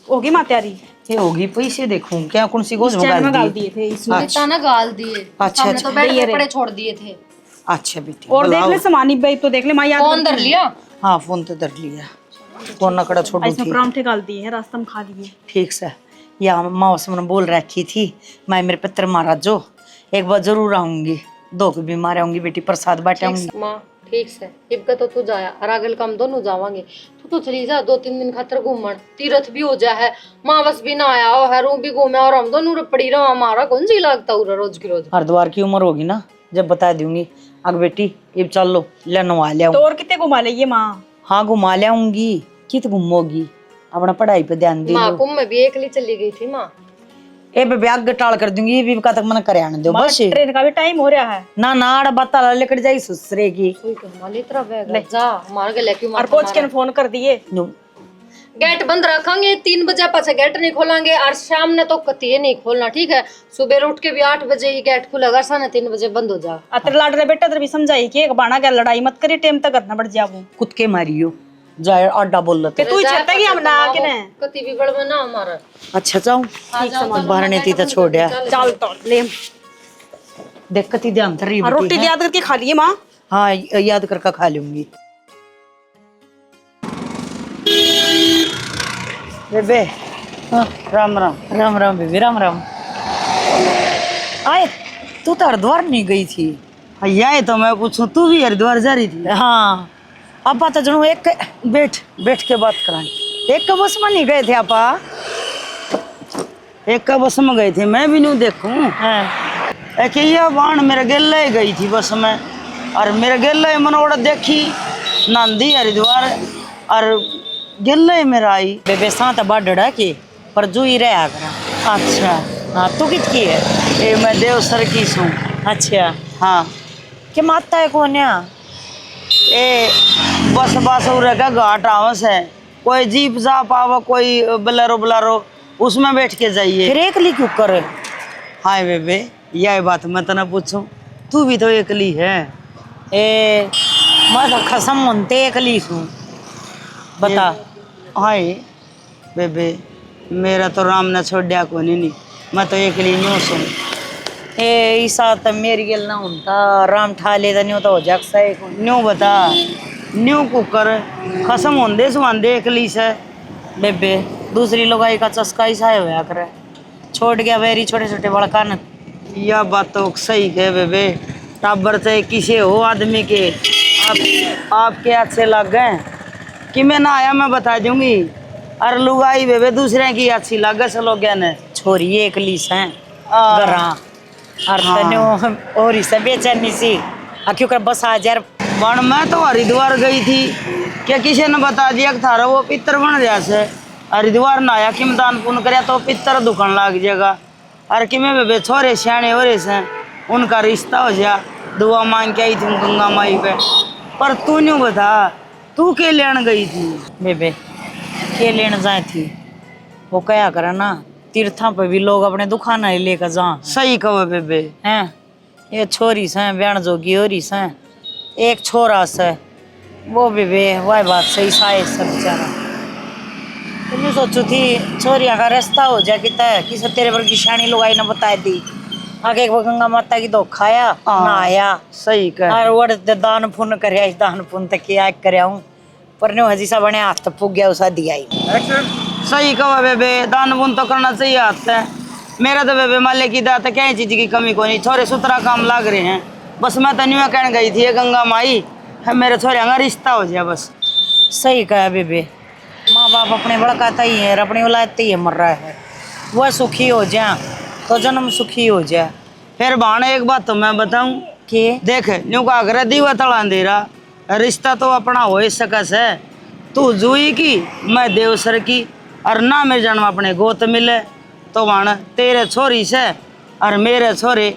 होगी माँ तैयारी? ये होगी पैसे देखूं क्या कौन सी गोद में गाल दिए थे इसमें। इतना ना गाल दिए। अच्छा, हमने अच्छा। तो बेड पे पड़े छोड़ दिए थे। अच्छा बेटी और देख ले सामानी भाई तो देख ले माँ याद फोन धर लिया। हाँ फोन तो धर लिया। फोन नकड़ा छोड़ू इसमें थी। परांठे गाल दिए हैं रास्ते में खा लिए। ठीक से या मौसम ने बोल रखी थी मैं मेरे पितर महाराज जो एक बार जरूर आऊंगी। 2 की बीमार आऊंगी बेटी प्रसाद बांटाऊंगी। माँ ठीक से इबका तो तू जाया और अगल कम दोनों जावांगे। तू तो चली जा 2-3 दिन खातर घूमन तीरथ भी हो जा है। माँ बस भी ना आया हो है रू भी घूमे और हम दोनों पड़ी रहो। हमारा कौन सी लगता है रोज की रोज। हरिद्वार की उम्र होगी ना जब बता दूंगी। अब बेटी अब चल लो ले नवा ले तो और कितने घुमा लेगी माँ? हाँ घुमा ले आऊंगी। कित घूमोगी अपना पढ़ाई पे ध्यान दे। माँ कुंभ में भी अकेली चली गई थी माँ। ए बे ब्याग टाल कर दूंगी। ये भी का तक मन करे आने दो बस। ट्रेन का भी टाइम हो रहा है ना ना आड़ बता लेकर जाई ससुरे की। कोई कमाल इतना बैग जा हमारे गले क्यों और कोच के फोन कर दिए। गेट बंद रखेंगे 3 बजे पाछे गेट नहीं खोलेंगे और शाम ने तो कतिये नहीं खोलना ठीक है। सुबह उठ के भी 8 बजे ही गेट खुलेगा साढ़े 3 बजे बंद हो जाएगा। अतर लाड रे बेटा तेरे भी समझाई कि एक बाणा क्या लड़ाई मत करी टाइम तक करना पड़ जाओ। कुत्ते मारियो जाए अड्डा बोल लेते तू चलता कि हम ना के ने कति बिगड़ में ना हमारा। अच्छा जाऊं ठीक समझ बाहर ने ती तो छोड़या चल तो ले देख कती ध्यान कर रही और रोटी याद करके खा लिए माँ। हाँ याद करके खा लूंगी। बेबे हाँ, राम राम राम राम बेबे राम राम। आए तू तो हरिद्वार नहीं गई थी। ये तो मैं पूछूं तू भी हरिद्वार जा रही थी? हाँ अब बात जनू एक बैठ बैठ के बात कराएं। एक बस में नहीं गए थे आपा? एक का बस में गए थे मैं भी नहीं देखूं। हाँ एक ये बाण मेरे गेले गई थी बस में और मेरे गेले मनोड़ा देखी नंदी हरिद्वार और गेले मेरा आई। बेबे साथ बाढ़ की पर जू ही रहा करा। अच्छा हाँ तू कितकी है? ये मैं देवसर की सूं। अच्छा हाँ के माता है कौन है? ए बस बस उरे का घाट आवस है। कोई जीप जा पावा कोई बलेरो बलारो उसमें बैठ के जाइए। फिर एकली क्यों करे? हाय बेबे यह बात मैं तना पूछूं तू भी तो एकली है। ए मैं तो कसम मनते एकली हूँ बता। हाय बेबे मेरा तो राम ने छोड़ को नहीं मैं तो एकली न्यू सुन। ए ईसा तो मेरी गल ना होता राम ठा ले न्यू तो हो जाक्सा है न्यू बता न्यू कुकर कसम होंदे सुहांदे एकली से। बेबे दूसरी लोगाई का चस्का ही साया हुआ करे छोड़ गया वेरी छोटे छोटे बड़का न। यह बात तो सही है बेबे टाबर से किसे हो आदमी के आपके अच्छे लग गए कि मैं ना आया मैं बता दूंगी। और लुगाई बेबे दूसरे की अच्छी लगे से लोग ने छोरी एकली से हाँ। गरा और तन्यो और इसे बेचैनी सी क्यों कर बस आ यार। बन मैं तो हरिद्वार गई थी क्या किसी ने बता दिया कि थारा वो पितर बन रहा से हरिद्वार ना आया कि दान पुण्य करे तो पितर दुखन लग जाएगा। और कि मैं बेबे छोरे सियाने हो रहे से उनका रिश्ता हो जा दुआ मांग के आई थी गंगा माई पे। पर तू नहीं बता तू के लेन गई थी? बेबे के लेने जाए थी वो क्या करे ना तीर्थों पे भी लोग अपने दुखाना ही लेकर जा। सही कहो बेबे हैं ये छोरी से ब्याण जोगी हो रही से एक छोरा से वो बेबे वह बात सही साए सब बेचारा। तो मैं सोचू थी छोरिया का रास्ता हो जाए किसी तेरे पर की शानी लोग आई ना बताए दी आगे गंगा माता की तो खाया ना आया। सही कह और वड़ दान पुण्य कर दान पुण्य तक क्या कर पर नो हजी सा बने हाथ पुग गया उसा दिया ही। सही कहो बेबे दान पुण्य तो करना चाहिए हाथ है। मेरा तो बेबे माले की दात क्या चीज की कमी को नहीं छोरे सुतरा काम लाग रहे हैं। बस मैं तो न्यू कहने गई थी गंगा माई है मेरे छोरे का रिश्ता हो जाए बस। सही कहा बेबे माँ बाप अपने बड़काता ही है अपनी औलाद ही है मर रहा है वह सुखी हो जाए तो जन्म सुखी हो जाए। फिर भाण एक बात तो मैं बताऊं कि देख न्यू का अगर दीवा तला अंधेरा रिश्ता तो अपना हो ही सकस है। तू जुई की मैं देवसर की और ना मेरे जन्म अपने गोत मिले तो भाण तेरे छोरी से और मेरे छोरे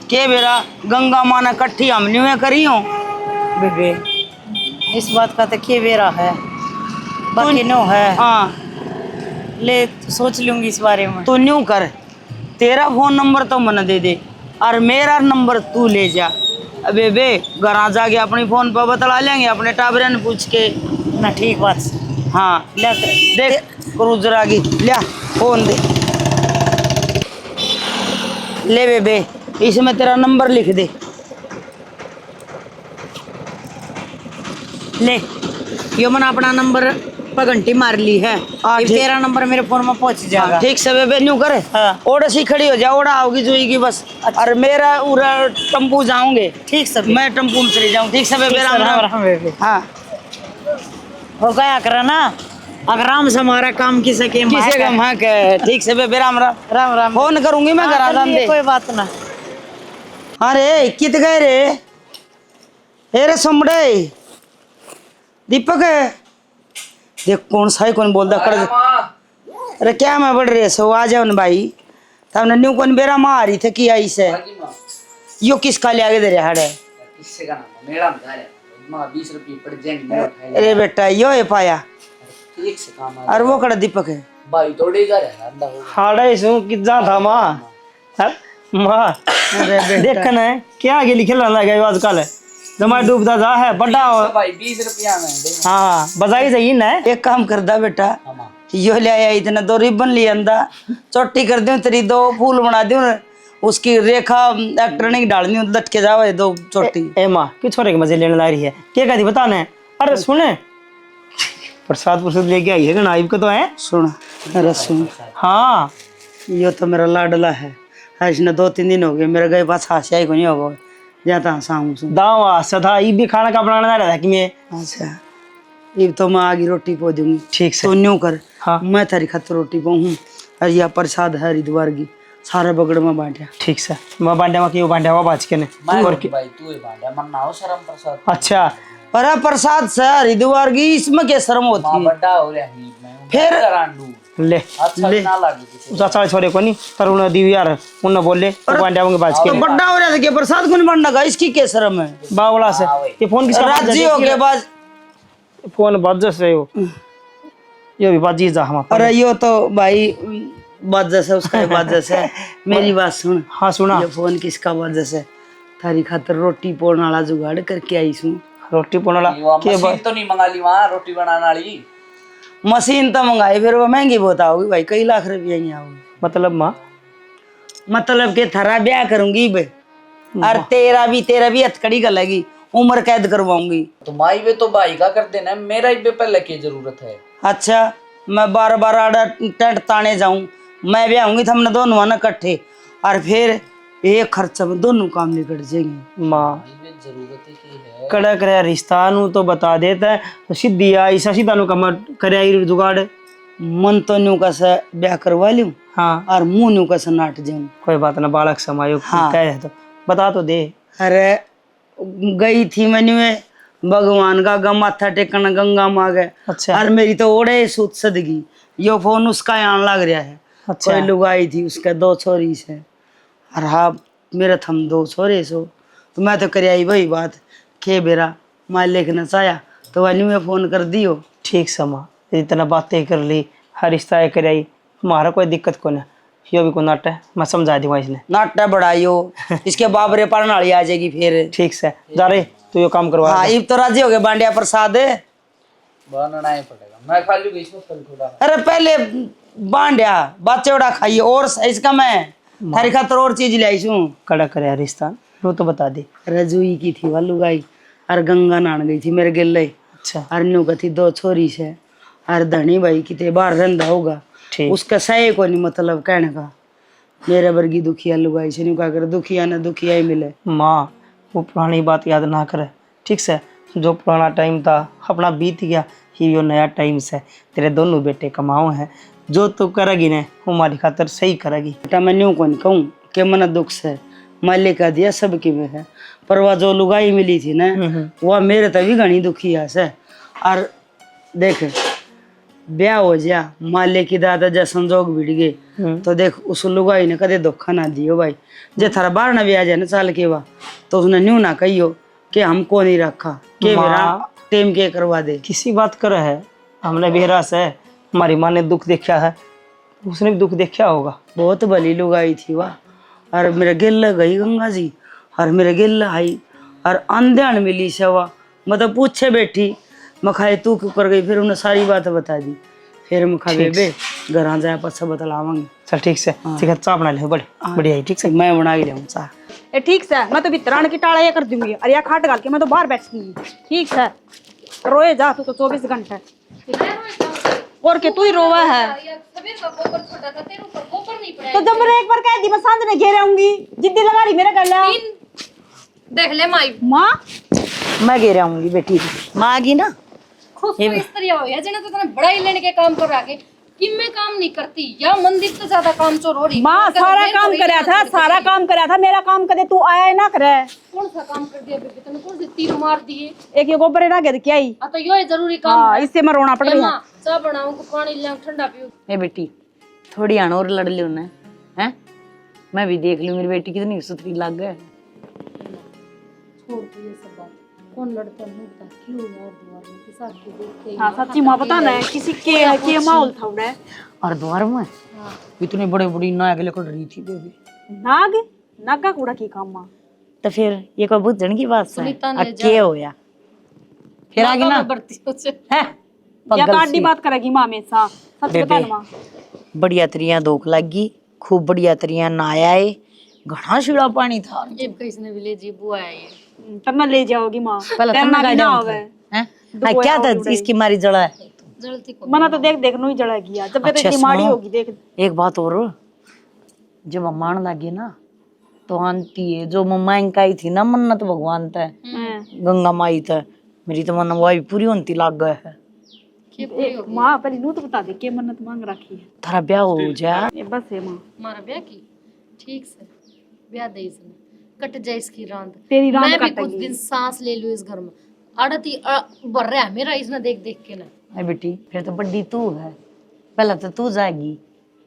के बेरा गंगा माँ ने कट्ठी हम न्यू करी हो। बेबे इस बात का तो के बेरा है बाकी नो है। हाँ ले सोच लूंगी इस बारे में। तू न्यू कर तेरा फोन नंबर तो मन दे दे और मेरा नंबर तू ले जा। अबे बे घर जाके अपनी फोन पर बतला लेंगे अपने टाबरे ने पूछ के ना ठीक बात हाँ ले देख क्रूजर आ गई, लिया फोन दे। ले बेबे, इसमें तेरा नंबर लिख दे। ले यो मैंने अपना नंबर पर घंटी मार ली है, अब ठीक। तेरा नंबर मेरे फोन में पहुंच जाएगा। ठीक से बेबे न्यू करे। हाँ। ओड़ा सी खड़ी हो जा, ओड़ा आओगी जोईगी बस। और मेरा उरा टम्पू जाऊंगे, ठीक से मैं टम्पू में चले जाऊँ। ठीक से बेबे, राम राम। बेबे। हाँ, हो गया करा ना, अगर राम से हमारा काम किसे के किसे का हाँ के। ठीक से बेबे, राम राम। राम राम। फोन करूंगी मैं, घर आ जाने। कोई बात ना। अरे कित गए रे? रे सुमड़े, दीपक देख कौन सा है, कौन बोलता कर। अरे क्या मैं बढ़ रहे सो, आ जाओ न भाई। तब न्यू कौन बेरा माँ आ रही थे कि आई से यो किसका ले आगे दे रहा है? किससे का नाम मेरा बता रहा मां 20 रुपए पड़ जाएंगे मैं उठाए। अरे बेटा यो है पाया, एक से काम आ और वो कड़ा दीपक है भाई तोड़े जा रहा है अंधा हो हाड़े सु कितना था माँ माँ देखना है क्या आगे लिखे लगा आजकल जमा डूबता जा है बड़ा भाई 20 रुपया में दे। हाँ बजाई सही ना एक काम करदा बेटा, हां यो ले आया इतना 2 रिबन ले अंदा चोटी कर दूं, तेरी 2 फूल बना दूं, उसकी रेखा इलेक्ट्रॉनिक डालनी हूं, लटके जावे 2 चोटी। ए माँ कि छोरे के मजे लेने ला रही है क्या कहती बताने। अरे सुने प्रसाद प्रसाद लेके आई है कि नाइब का तो है। सुन, अरे सुन, हाँ यो तो मेरा लाडला है, इसने 2-3 दिन हो गए मेरे गए पास हाशिया को नहीं होगा, जाता शाम सुन। दावा सदा ये भी खाना का बनाना रहता कि मैं। अच्छा, ये तो मैं आगे रोटी पो दूंगी। ठीक से तो न्यू कर, हाँ। मैं थारी खातर रोटी पाऊँ, और यह प्रसाद है हरिद्वार की, सारे बगड़ में बांटा। ठीक से मैं बांधा की बांधा हुआ बाज के ने मैं और भाई तू ही बांधा मन ना हो शर्म प्रसाद अच्छा अरे प्रसाद से हरिद्वार की, इसमें क्या शर्म होती मां है? बड़ा हो रहा है मैं फिर करांडू ले अच्छा ना लागे किसी चाचा छोरे को नहीं तरुण दीवी यार उन्हें बोले तो बांधा होंगे बाज के तो बड्डा हो रहा था क्या, प्रसाद को नहीं बांटना का, इसकी क्या शर्म है? बावला से ये फोन किसका राज्य हो के बाद फोन बज से हो ये भी बाजी जा हम अरे यो तो भाई बात से उसका बात से मेरी बात सुन। हाँ सुना ये फोन किसका बात से, थारी खातर रोटी पोड़ने वाला जुगाड़ करके आई हूँ। रोटी पोनला के मशीन तो नहीं मंगा ली वहां रोटी बनाने वाली मशीन तो मंगाई, फिर वो महंगी बहुत आओगी भाई, कई लाख रुपया ही आओगी। मतलब माँ मतलब के थारा ब्याह करूंगी बे, और तेरा भी हथकड़ी का लगी, उम्र कैद करवाऊंगी। तो माई वे तो भाई का कर देना मेरा ही बे पहले की जरूरत है। अच्छा, मैं बार आड़ा टेंट ताने जाऊं, मैं भी आऊंगी, तो हमने दोनों ना इकट्ठे, और फिर एक खर्चा में दोनों काम निकट जाएंगे। माँ भाई जरूरत ही की है कड़ा करे रिश्ता नु तो बता देता है तो सीधी आई सीधा नु कम करे जुगाड़। मन तो न्यू का से ब्याह करवा लूं, हाँ और मुंह न्यू का से नाट जाऊं। कोई बात ना बालक समायो हाँ। कह तो बता तो दे। अरे गई थी मैंने भगवान का माथा टेकन गंगा माँ गए, अच्छा और मेरी तो ओड़े सूत सदगी, यो फोन उसका आन लग रहा है। अच्छा कोई लुगाई थी उसके 2 छोरी से, और हाँ मेरा थम 2 छोरे सो, तो मैं तो कर आई वही बात के बेरा मैं लिखना चाया तो वाली में फोन कर दियो। ठीक समा इतना बातें कर ली हर रिश्ता कर आई हमारा कोई दिक्कत को ना यो भी को नाट है मैं समझा दूंगा इसने नाटा बढ़ाइयो, इसके बाबरे पढ़ने वाली आ जाएगी फिर। ठीक से जा रहे तू यो काम करवा हाँ इब तो राजी हो गए, बांडिया प्रसाद। बनाना ही पड़ेगा मैं खा लूंगी इसमें फल थोड़ा। अरे पहले बांडिया बच्चे उड़ा खाइए, और इसका मैं थारी खातर और चीज लाई हूँ। कड़ा करे रिश्ता वो तो बता दे। रजोई की थी वालू गाई, और गंगा नहान गई थी मेरे गिल्ले, अच्छा अरनू का थी 2 छोरी से, और धनी भाई कितने बाहर रंधा होगा, ठीक उसका सही को नहीं मतलब कहने का। मेरे वर्गी दुखिया लुगाई से नहीं क्या करे, दुखिया ना दुखिया ही मिले। माँ वो पुरानी बात याद ना करे ठीक से, जो पुराना टाइम था अपना बीत गया, ये यो नया टाइम से तेरे दोनों बेटे कमाओ हैं, जो तू करेगी ना हमारी खातर सही करेगी। बेटा मैं न्यू कौन कहूँ कि मन दुख से मालिक का दिया सबके में है, पर वह जो लुगाई मिली थी ना वह मेरे तभी घनी दुखिया से। और देख ब्याह हो जा मालिक की दादा जा संजोग बिड़ गए, तो देख उस लुगाई ने कदे धोखा ना दियो भाई। जे थारा बार ना ब्याह जाए ना साल के बा, तो उसने न्यू ना कहियो कि हमको नहीं रखा के मेरा टेम के करवा दे। किसी बात कर है हमने बेहरा से हमारी माँ ने दुख देखा है, उसने भी दुख देखा होगा। बहुत भली लुगाई थी वाह, और मेरे गिल गई गंगा जी, और मेरे गिल आई, और अंधेण मिली सेवा, मतलब पूछे बैठी मैं खाए तू क्यों कर गई, फिर उन्हें सारी बात बता दी। फिर हम खा बेबे घर आ जाए पछा बतलावांगे। चल ठीक से ठीक है, चाय बना ले बड़े बढ़िया ही ठीक से। मैं बना के लाऊं चाह। ए ठीक से, मैं तो भीतर आने की टाड़ा ये कर दूंगी और या खाट डाल के मैं तो बाहर बैठूंगी। ठीक है, रोए जा तू तो 24 घंटे। और के तू ही रोवा है। सभी का गोबर छोटा था, तेरे ऊपर गोबर नहीं पड़ा। तो जब मैंने एक बार कह दी मैं सांझ ने घेरे आऊंगी, जिद्दी लगा रही मेरे गला। देख ले माई माँ मैं गिर आऊंगी बेटी, माँ आगी ना। खुद तो इस तरह हो या जने तो तने बड़ा ही लेने के काम कर रहा के कि मैं काम नहीं करती या मंदिर से ज्यादा काम चोर हो रही। माँ सारा काम कराया था, सारा काम कराया था, मेरा काम करे तू आया ही ना करे। कौन सा काम कर दिया बेबे तने? कौन से तीर मार दिए? एक ये गोबर ना गिर के आई। तो यो है जरूरी काम। हाँ, इससे मैं रोना पड़ रही है। मां चाय बनाऊं को पानी ले ठंडा पियो। ए बेटी थोड़ी आण और लड़ लो ना, हैं? मैं भी देख लूं मेरी बेटी कितनी सुथरी लग गए। छोड़ दो ये सब बात। कौन लड़ता नहीं होता क्यों यार द्वार में किसा के देखते। हाँ सच्ची माँ बता ना, किसी के माहौल था उड़े। और द्वार में इतने बड़े बड़ी नायक लेकर रही थी बेबी। नाग नागा कूड़ा की काम माँ। तो फिर ये कोई बुझण की बात है? सुनीता ने अके होया फिर आगे ना बरती से है या तो आडी बात करेगी माँ हमेशा। सच बता ना माँ। बढ़िया तरिया धोख लगी, खूब बढ़िया तरिया नहाया है, घना शिड़ा पानी था। जेब का इसने भी ले जी बुआ है ये। तब मैं ले जाओगी माँ। पहले तेरा तुमने ना भी ना गाइड होवे। हैं? हाँ, क्या था इसकी मारी जड़ा है? जलती को मना तो देख देख नु ही जड़ेगी यार। जब अच्छा, तेरी माड़ी सुनो। होगी देख। एक बात और, जब हम मान लगे ना तो आंटी है जो मम्मा आई थी ना मन्नत भगवान तय गंगा माई तय, मेरी तो मन वही पूरी होती लग गए है। एक माँ पहले नू तो बता दे के मन्नत मांग रखी है। थारा ब्याह हो जा। ये बस है माँ। हमारा ब्याह की ठीक से ब्याह दे इसने कट जाए इसकी रांद। तेरी रांद मैं भी कटेगी। कुछ दिन सांस ले लूं इस घर में। आड़ती बढ़ रहा है मेरा इसने देख देख के ना। अरे बेटी फिर तो बड़ी तू है, पहले तो तू जाएगी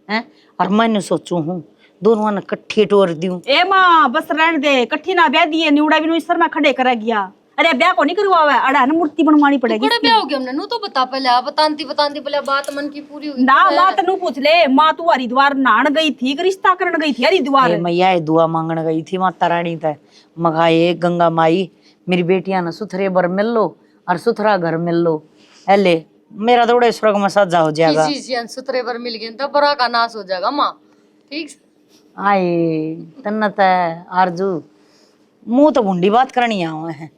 हैं, और मैंने सोचू हूँ दोनों ने कट्ठी टोर दूं। ए माँ बस रहने दे, कट्ठी ना ब्याह दिए निउड़ा भी नु इस सर में खड़े कर गया। अरे ब्याह को नहीं करवावा है, अड़ा ना मूर्ति बनवानी पड़ेगी। बड़ा ब्याह हो गया हमने नू तो बता पहले आप बतांती पहले बात मन की पूरी हुई। ना बात नू पूछ ले। माँ तू हरिद्वार नहान गई थी, रिश्ता करने गई थी हरिद्वार। ये मैया ये दुआ मांगने गई थी माता रानी तय, मगाए गंगा माई मेरी बेटिया ने सुथरे बर मिल लो और सुथरा घर मिल लो। एले मेरा दौड़े स्वर्ग में सजा हो जाएगा। जी सुतरे पर मिल गए तब बड़ा का नाश हो जाएगा माँ। ठीक से आए तन्नत है आरजू मुंह तो भुंडी बात करनी आवे है।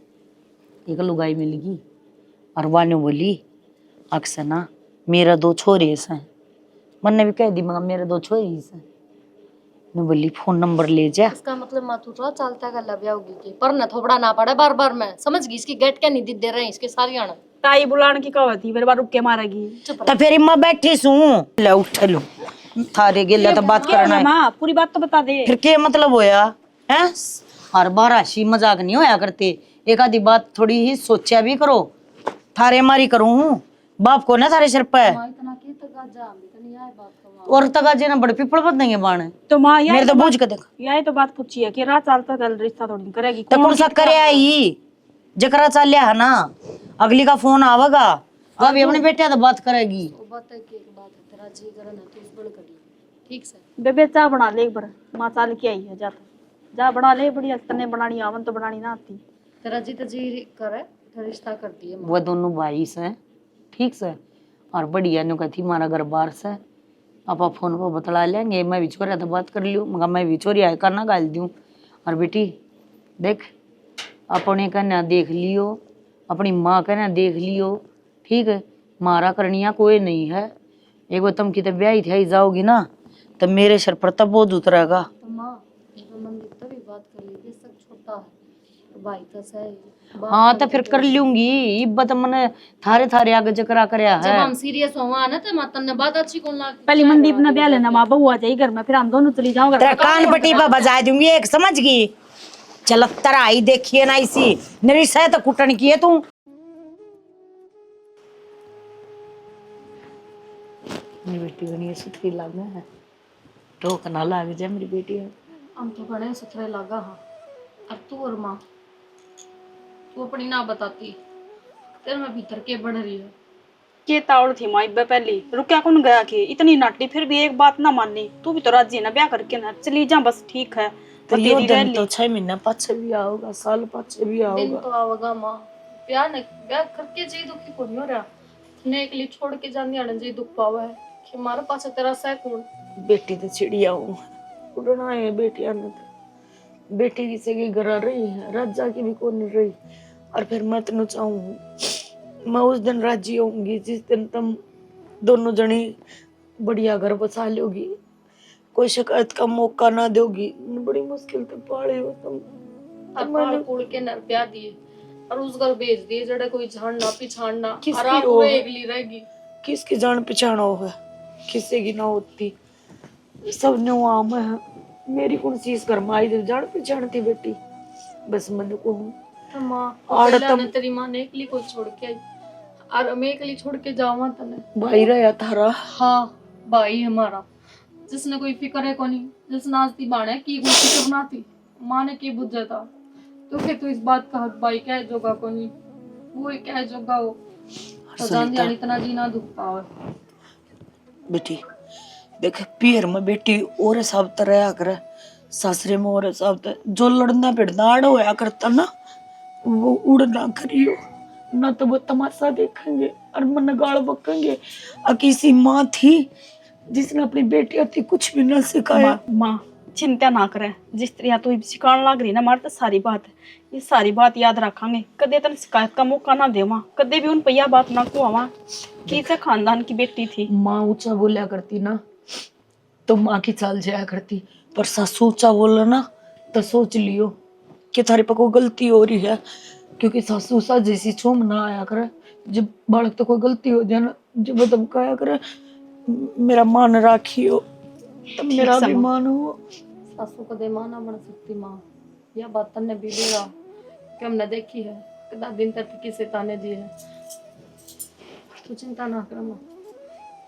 एक लुगाई मिल गई और वाने बोली अक्सर ना मेरा 2 छोरे हैं। मैंने भी कह दी मगर मेरे 2 छोरी हैं। मैं बोली फोन नंबर ले जा। इसका मतलब मातू तो चलता का लब्या होगी कि पर न थोबड़ा ना पड़े बार बार मैं समझ गई इसकी गेट क्या नहीं दे रहे हैं इसके सारी आना। ताई बुलाने की कहा थी मेरे बार रुक के मारेगी। तो फिर इम्मा बैठी सू ले उठ लो थारे गेला तो बात करना है। माँ पूरी बात तो बता दे। फिर क्या मतलब होया है? हर बार हंसी मजाक नहीं होया करते, एक आधी बात थोड़ी ही सोचा भी करो। थारे मारी करूं हूँ बाप को ना थारे सिर पे इतना के तक जा इतनी आए बात का और तगाजे ना बड़े पिपल बद देंगे बाण तो माँ मेरे तो बूझ के देख। यही तो बात पूछी है कि रात चालता चल रिश्ता थोड़ी करेगी। तो कौन सा करे आई जकरा चालिया है ना अगली का फोन आवेगा तो अभी अपने बेटे तो बात करेगी। वो बात है कि एक बात है तेरा जी करना तो उस बड़ करी ठीक से बेबे चाह बना ले एक बार। माँ चाल के आई है जा बना ले बढ़िया। तने बनानी आवन तो बनानी ना आती। तेरा जी तो जी करे तो रिश्ता करती है। वो दोनों भाई से ठीक से और बढ़िया नु कहती हमारा घर बाहर से आप फोन पर बतला लेंगे। मैं भी छोरिया तो बात कर लियो मगर मैं भी छोरिया है करना गाल दूं। और बेटी देख अपने कन्या देख लियो अपनी माँ कन्या देख लियो ठीक है। मारा करनिया कोई नहीं है। एक बार तुम कितने ब्याही थे जाओगी ना तो मेरे सर पर तब बोझ उतरेगा। तो माँ मंदिर तभी बात कर ली सब छोटा है भाई तो सही। हाँ तो फिर कर लूंगी इब्बत मैंने थारे थारे आगे जकरा करया जब है। हम सीरियस हुआ ना तो माता ने बात अच्छी कौन लगती। पहले मनदीप ने ब्याह लेना माँ बहू आ जाएगी घर में फिर हम दोनों चली जाओगे। तेरा कान पट्टी पर बजा दूंगी एक समझ गई। चल तेरा आई देखिए ना इसी मेरी सह तो कुटन की है तू। मेरी बेटी बनी सुथरी लागे है टोक ना लाग जाए मेरी बेटी है। हम तो बड़े सुथरे लगा हाँ। अब तू और माँ तू अपनी ना बताती तेरे में भीतर के बढ़ रही है। के तावड़ थी माँ इब्बे पहली रुकया कौन गया के इतनी नाटी फिर भी एक बात ना मानी। तू भी तो राजी है ना ब्याह करके ना चली जा बस ठीक है। तो यो दिन तो 6 महीना पाछे भी आओगा साल पाछे भी दिन आओगा। तो आवेगा माँ ब्याह करके जी दुखी को नहीं हो रहा ने के लिए छोड़ के जाने आने जी दुख पावा है कि हमारे पास तेरा सह कौन। बेटी तो चिड़िया हूँ, उड़ना है बेटिया ने तो। बेटी किसी के घर रही है, राजा की भी कौन रही। और फिर मैं तेन चाहूँ मैं उस दिन राजी होंगी जिस दिन तुम दोनों जनी बढ़िया घर बसा लोगी, कोई शिकायत का मौका ना दोगी। बड़ी मुश्किल से पाले हो तुम। और पाल पूल के नर ब्याह दिए और उस घर भेज दिए जड़े कोई झाड़ना पिछाड़ना किसकी और आप हो है? अगली रहेगी। किसकी जान पहचान हो है, किसी की ना होती। सब ने आम है, मेरी कौन चीज कर माई जब जान पहचान थी बेटी। बस मन को हूँ तो माँ और पहले तब ने तेरी माँ ने अकेली को छोड़ के आई और मैं अकेली छोड़ के जावा तने। भाई रहा थारा। हाँ भाई हमारा जिसने कोई फिक्र है कोनी, जिसने आज ती बाणे की कोई फिक्र ना थी, माँ ने की बुझ जाता तो फिर तो इस बात का हक भाई क्या जोगा कोनी, वो क्या जोगा हो तो जान जानी इतना जीना दुख पावे। बेटी देख पियर में बेटी और सब तरह कर, सासरे में और सब जो लड़ना भिड़ना आड़ होया करता ना वो उड़ना करियो ना, तो वो तमाशा देखेंगे और मन गाल बकेंगे। किसी माँ थी जिसने अपनी बेटी थी कुछ भी ना सिखाया। माँ चिंता ना करे, जिस तरह तू सिखाने लग रही ना मार तो सारी बात है, ये सारी बात याद रखांगे। कदे तेन शिकायत का मौका ना देवा, कदे भी उन पर यह बात ना कुआवा कि से खानदान की बेटी थी। माँ ऊंचा बोलिया करती ना तो माँ की चाल जाया करती, पर सासू ऊंचा बोला ना तो सोच लियो कि थारे पर कोई गलती हो रही है। क्योंकि सासू सा जैसी चोम ना आया करे, जब बालक तो कोई गलती हो जाए ना, जब वो कहा करे मेरा मान राखियो तो मेरा भी मान हो। सासू को दे माँ ना बन सकती माँ, यह बात तन्ने भी देगा कि हमने देखी है कितना दिन तक किसे ताने दिए है। तू चिंता ना कर माँ,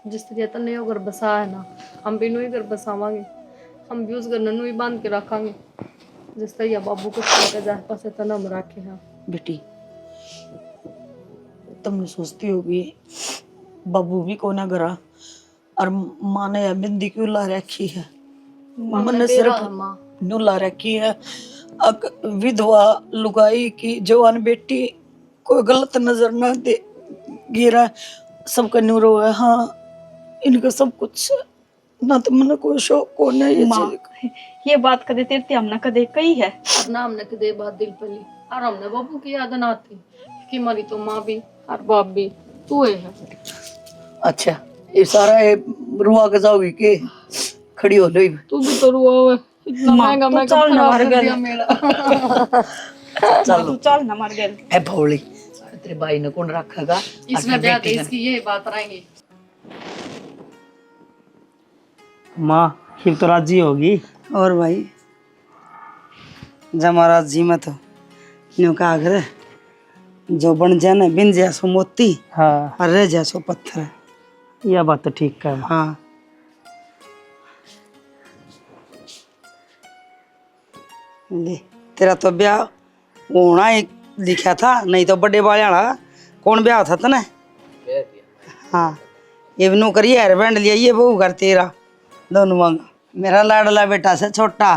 जिस तरह तन्ने यो घर बसा है ना हम भी नु ही घर बसावांगे, हम भी उस घर नन्नू ही बांध के रखांगे जिस तरह बाबू को छोड़ के जाए पासे तना हम रखे हैं। बेटी तुमने सोचती होगी बाबू भी को ना करा और माँ ने बिंदी क्यों ला रखी है, मन सिर्फ न्यू ला रखी है। विधवा लुगाई की जवान बेटी कोई गलत नजर ना दे गिरा, सबका न्यू रो है। हाँ इनका सब कुछ ना, तो मन कोई शौक को नहीं ये माँ ये बात कदे तेरे हमने कदे कही है ना, हमने कदे बात दिल पर ली और हमने बाबू की याद ना आती कि हमारी तो माँ भी और बाप भी तू है। अच्छा ये सारा ये रुआ के जाओगी के खड़ी हो लो। तू भी तो रुआ हुआ है, इतना महंगा मैं चल ना मार गया मेरा। तू चल ना मार गया। ए भोली तेरे भाई ने कौन रखेगा इसमें ब्याह थे इसकी ये बात रहेंगी। माँ फिर तो राजी होगी। और भाई जमा राजी में तो न्यू का आगर जो बन जाए ना बिन जैसो मोती हाँ और रह जैसो पत्थर। यह बात तो ठीक है। हाँ ले तेरा तो ब्याह होना ही लिखा था, नहीं तो बड़े वाले वाला कौन ब्याह था तना। हाँ ये नो करिए हेयर बैंड लिया, ये बहू घर तेरा दोनों मांगा। मेरा लाडला बेटा से छोटा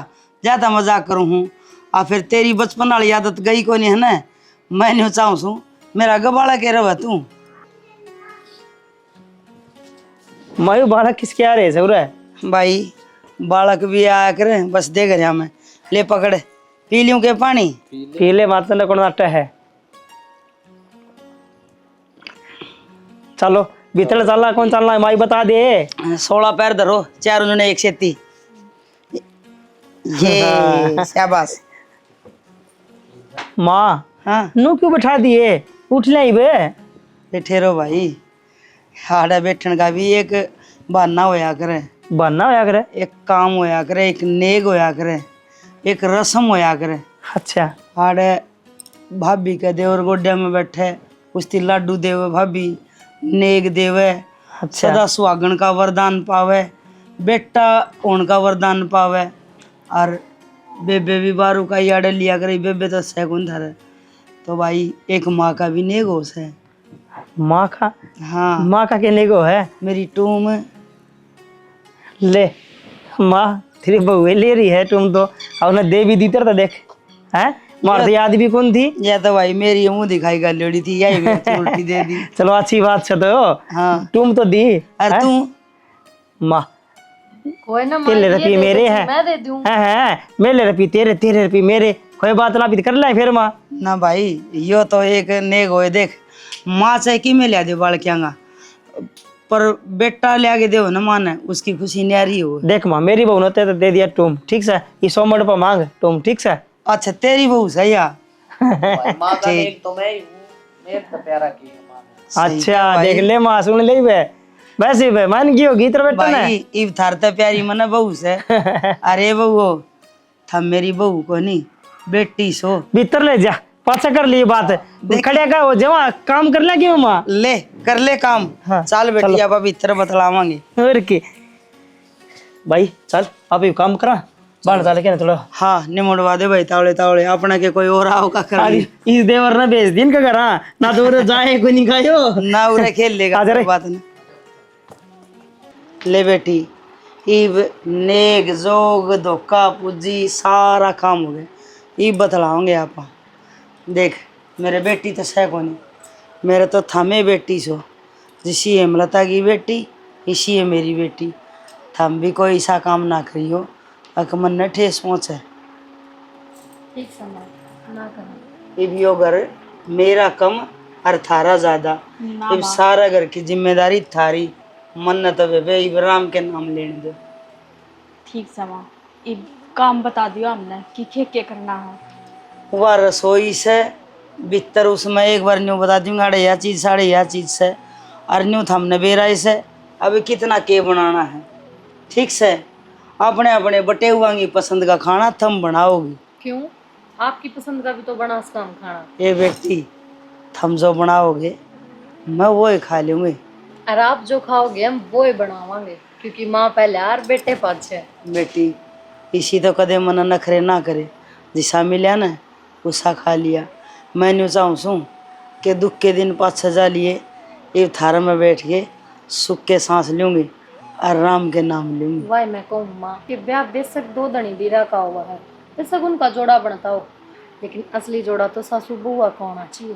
ज्यादा मजाक करूँ हूँ और फिर तेरी बचपन वाली आदत गई को नहीं है ना, मैं नहीं चाहूँ सू मेरा गबाड़ा के रहा तू। मायू बालक किसके आ रहे है भाई बालक भी आया करे, बस देख रहा मैं। ले पकड़ पी लूं के पानी, पीले माता ने कौन आटा है। चलो भीतर चलना, कौन चलना है माई बता दे। 16 पैर धरो, चारों ने एक सेती। ये शाबाश। माँ हाँ नो क्यों बैठा दिए, उठ ले बे। बैठे रहो भाई, हाड़ा बैठन का भी एक बहाना होया करे, बनना होया करे। एक काम होया करे, एक नेग होया करे, एक रस्म होया करे। अच्छा हाड़े भाभी के देवर गोड्या में बैठे उसती लाडू देवे भाभी, नेग देवे, अच्छा सदा सुहागन का वरदान पावे, बेटा होने का वरदान पावे। और बेबे भी बारू का याडे लिया करे, बेबे तो सैगुन धरे। तो भाई एक माँ का भी नेग होश है। माँ का, हाँ माँ का कहने को है मेरी टूम ले। माँ तेरी बहुए ले रही है तुम तो, और ना दे भी दी तेरे तो देख है मार तो याद भी कौन थी। ये तो भाई मेरी मुंह दिखाई गलेड़ी थी, यही मेरे को उल्टी दे दी। चलो अच्छी बात से तो हाँ तुम तो दी और हैं? तू माँ कोई ना माँ, तेरे ये रुपये दे मेरे देती, हैं। मैं दे दूं। हैं मेरे रुपये तेरे, तेरे रुपये मेरे, कोई बात ना भी कर ले फिर माँ। ना भाई यो तो एक नेक होए। देख माँ चाहे कि मैं लिया दे बाल क्या पर बेटा ले आगे दे ना माने उसकी खुशी न्यारी हो। देख माँ मेरी बहू ने तो दे दिया तुम, ठीक से, ये 100 मिनट पर मांग तुम, ठीक से। अच्छा तेरी बहू सही है। भाई माँ का नेक तो मैं ही हूँ, मेरे तो प्यारा की है माँ ने। अच्छा देख ले माँ, सुन ले बे, वैसे बे मान की होगी तेरे बेटा ने। भाई इब थार तो प्यारी मने बहू से। अरे बहू था मेरी बहू को नहीं बेटी सो। भीतर ले जा, पाछा कर ली बात, खड़े का हो जमा काम कर ले क्यों माँ। ले कर ले काम। हाँ, चल बेटी अब भीतर बतलावांगे। और की भाई चल अब ये काम करा, बाढ़ डाल के ना थोड़ा। हाँ निमुड़वा दे भाई तावड़े तावड़े अपने के कोई और आओ का कर अरे इस देवर ने भेज दिन का करा ना, दूर जाए कोई नहीं खायो ना उरे खेल लेगा। आ जा रे। कोई बात नहीं। ले बेटी इब नेक जोग धोखा पूजी सारा काम हो गया। इब बतलाओगे आप। देख मेरे बेटी तो सह कोनी, मेरे तो थमे बेटी सो। जिसी हेमलता की बेटी इसी है मेरी बेटी। थम भी कोई ऐसा काम ना करियो अकमन ने ठेस पहुंचे। ठीक समय ना करना। इब यो घर मेरा कम और थारा ज्यादा। इब सारा घर की जिम्मेदारी थारी। मन तो बेबे इब्राहिम के नाम लेने दो। ठीक समा इब काम बता दियो हमने कि क्या करना है। वह रसोई से भीतर उसमें एक बार न्यू बता दूंगा अरे यह चीज़ साढ़े यह चीज़ से और न्यू थमने बेराई से अभी कितना के बनाना है। ठीक से अपने अपने बटे हुआ की पसंद का खाना थम बनाओगी। क्यों? आपकी पसंद का भी तो बना काम खाना। ये व्यक्ति थम जो बनाओगे मैं वो ही खा लूँगी। और आप जो खाओगे हम वो ही बनावांगे, क्योंकि माँ पहले यार बेटे पाछे। बेटी इसी तो कदे मन नखरे ना करे, जिसा मिला ना उसा खा लिया। मैं न्यू चाहूँ सू कि दुख के दिन पाछे जा लिए ये थार में बैठ के सुख के सांस लूँगी और राम के नाम लूँगी। वाई मैं कहूँ माँ कि ब्याह बेशक दो धनी बीरा का हुआ है, बेशक उनका जोड़ा बनता हो, लेकिन असली जोड़ा तो सासू बुआ का होना चाहिए,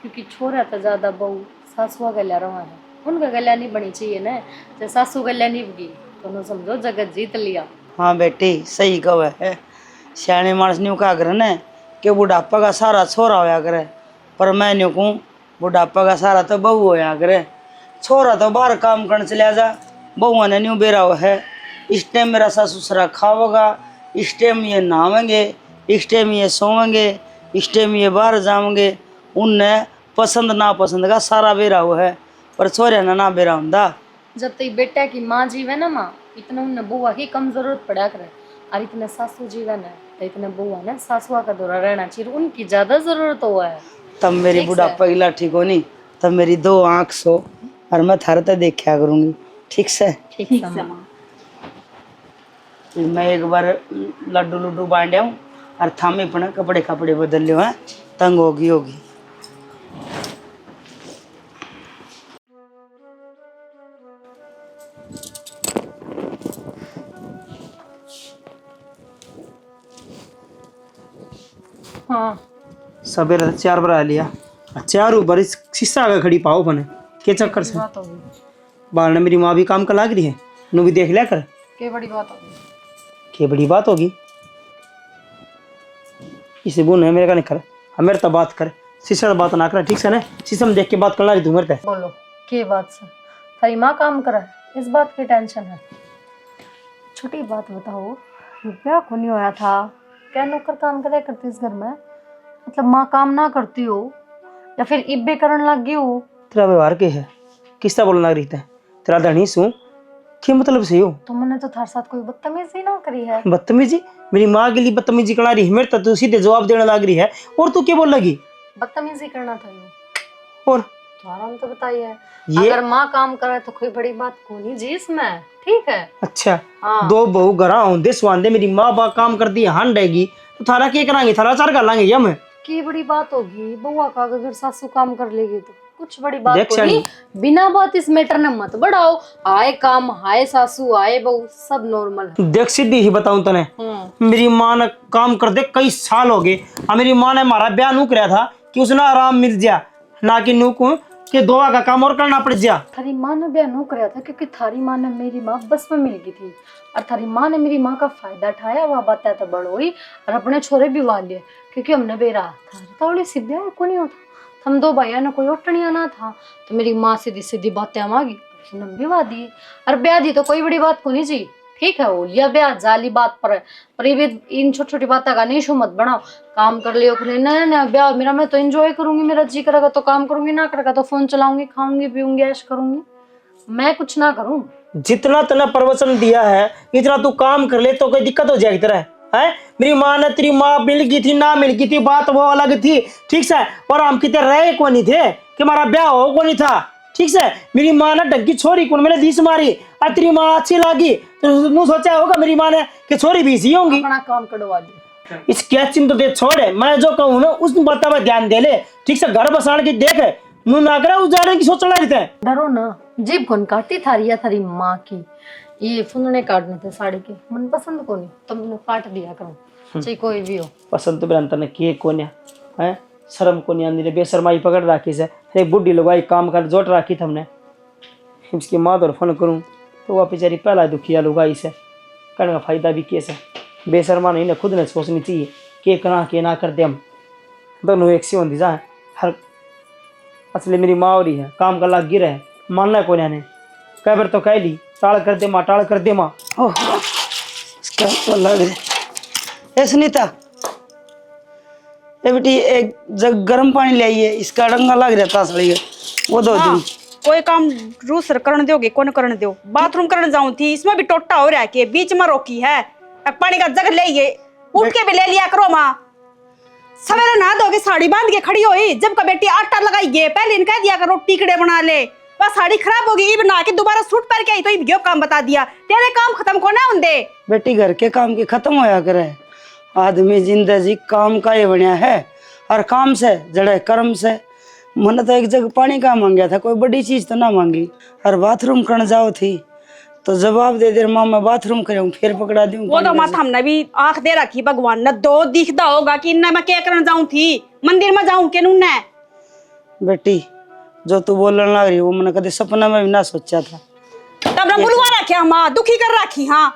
क्योंकि छोरा तो ज्यादा बहू सासुआ गल्या रहा है, उनका गल्या नहीं बनी चाहिए ना। जब सासू गल्या निभगी तो न समझो जगत जीत लिया। हाँ बेटी सही कहो है। सियाने मानस न्यू कहा करे न कि बुढ़ापा का सारा छोरा होया करे, पर मैं न्यू कहूँ बुढ़ापा का सारा तो बहू होया करे। छोरा तो बाहर काम करने चला जा, बहू ने न्यू बेरा हुआ है। इस टाइम मेरा सासू ससुरा खाओगा, इस टाइम ये नहावेंगे, इस टाइम ये सोवेंगे, इस टाइम ये बाहर जाओगे। उनने पसंद ना पसंद का सारा बेरा हुआ है, पर छोरे ने ना बेरा होंदा। जब तक बेटा की माँ जीवे ना माँ, इतना उन्हें बुआ की कम जरूरत पड़ा करे, और इतने सासू जीवन है तो इतने बुआ ने सासुआ का दौरा रहना चाहिए, उनकी ज्यादा जरूरत हुआ है। तब मेरी बुढ़ापा गिला ठीक होनी, तब मेरी 2 आँख सो और मैं थारे ते देखा करूँगी। ठीक से ठीक समा मैं एक बार लड्डू लुड्डू बांटे हूँ और थामे अपना कपड़े कपड़े बदल लियो हैं, तंग होगी। हाँ सवेरे 4 बरा लिया, 4 ऊपर शीशा आगे खड़ी पाओ बने के चक्कर से। बात होगी, बाल ने मेरी माँ भी काम कर लाग रही है, नू भी देख लिया कर। क्या बड़ी बात होगी। के बड़ी बात होगी, इसे बुन है मेरे का नहीं कर, हम मेरे तो बात कर, शीशा बात ना कर, ठीक से ना, शीशा में देख के बात करना तू मेरे ते। बोलो के बात से थारी माँ काम करा है, इस बात की टेंशन है। छोटी बात बताओ, रुपया को नहीं होया था क्या नौकर काम करे करती इस घर में, मतलब माँ काम ना करती हो या फिर इब्बे करन लग गई हो। तेरा व्यवहार के है, किसता बोलना रही है, तेरा धनी सू क्या मतलब से हो। तो मैंने तो थारे साथ कोई बदतमीजी ना करी है। बदतमीजी, मेरी माँ के लिए बदतमीजी करा रही है, मेरे तो तू सीधे जवाब देने लग रही है, और तू क्या बोल लगी। बदतमीजी करना था यूं, और तुम्हारा तो बताइए, ये अगर माँ काम करे तो कोई बड़ी बात को नहीं जी इसमें, ठीक है। अच्छा हाँ। 2 बहू घरा होंदे स्वांदे मेरी माँ बाप काम करती है हांडेगी, तो थारा क्या करांगे, थारा 4 कर लांगे हम। की बड़ी बात होगी बुआ का, अगर सासू काम कर लेगी तो कुछ बड़ी बात देख को नहीं, बिना बात इस मैटर ने मत बढ़ाओ। आए काम, आए सासू, आए बहू, सब नॉर्मल है। देख सीधी ही बताऊं तने, मेरी माँ ने काम कर दे कई साल हो गए, और मेरी माँ ने हमारा ब्याह नू कराया था कि उसने आराम मिल जा, ना कि नू को कि दुआ का काम और करना पड़ जा। थारी माँ ने ब्याह नो कराया था क्योंकि थारी माँ ने मेरी माँ बस में मिल गई थी, और थारी माँ ने मेरी माँ का फायदा उठाया, वह बात तो बड़ हुई और अपने छोरे भी वाल लिए, क्योंकि हमने बेरा था सी ब्याह को नहीं होता, हम दो भाइयों ने कोई ओटनिया ना था, तो मेरी माँ सीधी सीधी बातें मांगी, उसने विवाह दी, और ब्याह दी तो कोई बड़ी बात को नहीं जी। ठीक है, हो लिया ब्याह, जाली बात पर ये भी इन छोटी छोटी बातें का नहीं शो मत बनाओ। काम कर लियो फिर ना ब्याह मेरा, मैं तो एंजॉय करूंगी, मेरा जी करेगा तो काम करूंगी, ना करेगा तो फोन चलाऊंगी, खाऊंगी पीऊंगी, ऐश करूंगी, मैं कुछ ना करूं। जितना तने प्रवचन दिया है इतना तू काम कर ले तो कोई दिक्कत हो जाएगी तेरा है। मेरी माँ ने, तेरी माँ मिल गई थी ना मिल गई थी बात वो अलग थी, ठीक से, और हम कितने रहे को नहीं थे कि हमारा ब्याह हो को नहीं था, ठीक से। मेरी माँ ने ढंग की छोरी को मैंने दीस मारी और तेरी माँ अच्छी लगी तो तू सोचा होगा मेरी माँ ने कि छोरी भी इसी होंगी। अपना काम करवा ली। इस कैचिंग तो दे छोड़े, मैं जो कहूँ ना उस बात पर ध्यान दे ले, ठीक से। घर बसाने की देख, मुंह ना करे उजाड़ने की सोच रहते हैं। डरो ना, जीभ कौन काटती थारी या थारी माँ की, ये फुनने काटने थे साड़ी के, मन पसंद को नहीं तो मैंने काट दिया करो, चाहे कोई भी हो। पसंद तो बेरंता ने किए कोन्या है, शर्म को नहीं आंदी, बेशरमाई पकड़ राखी से, एक बुढ़ी लगाई काम कर जोट राखी थी हमने। इसकी माँ तो फोन करूँ तो वह बेचारी पहला दुखिया लुगाई से करने का फायदा भी कैसे, बेशर्मा नहीं, खुद ने सोचनी चाहिए के करा के ना कर दे, हम दोनों एक सी होती जाए हर। असली मेरी माँ हो रही है, काम का लाग गिर है, मानना को ने कई बार तो कह ली टाल कर दे माँ, टाल कर दे माँ। ओह इसका तो लग रहा है। सुनीता ये बेटी एक जग गर्म पानी ले आइए, इसका डंगा लग रहा था सड़ी वो दो दिन। कोई काम रूसर करने दोगे कौन करने दो, बाथरूम करने जाऊं थी, इसमें भी टोटा हो रहा है कि बीच में रोकी है, अब पानी का जग ले ये उठ के भी ले लिया करो माँ। सवेरे नहा धोके साड़ी बांध के खड़ी हुई, जब का बेटी आटा लगाई गे पहले इनका दिया करो टिकड़े बना ले, बस साड़ी खराब होगी ये बना के दोबारा सूट पहन के आई तो ये काम बता दिया, तेरे काम खत्म को ना होंगे। बेटी घर के काम की खत्म होया करे, आदमी जिंदगी काम का ही बनया है, और काम से जड़े कर्म से। मैंने तो एक जग पानी का मांगा था, कोई बड़ी चीज तो ना मांगी, और बाथरूम करने जाओ थी तो जवाब दे दे माँ मैं बाथरूम करूँ, फिर पकड़ा दूं। वो तो माथा हमने भी आंख दे रखी भगवान ने, दो दिखदा होगा कि इन्ना मैं क्या करने जाऊं थी, मंदिर में जाऊं के नूने। बेटी जो तू बोलने लग रही वो मैंने कभी सपना में भी ना सोचा था। तब ना बुलवा रखे माँ, दुखी कर रखी। हाँ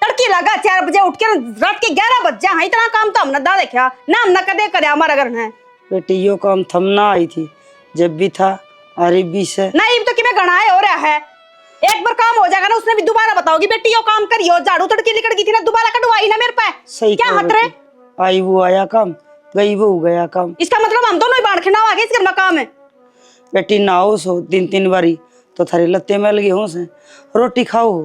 तड़की लगा 4 बजे उठ के रात के 11 बज जा, इतना काम तो हमने दा देखा ना, हमने कदे करे हमारा घर में। बेटी यो काम थमना आई थी जब भी था अरबी से नहीं तो कि मैं गणाए हो रहा है, एक बार काम हो जाएगा ना उसने भी दोबारा बताओगी बेटी यो काम करियो, झाड़ू तड़की निकल गई थी ना दोबारा कटवाई ना मेरे पे। सही क्या हट रहे, आई वो आया काम गई वो गया काम, इसका मतलब हम दोनों ही बांध के ना आगे इस घर में काम है। बेटी नहाओ सो 3-3 बारी तो थारे लत्ते मैल गए हो से, रोटी खाओ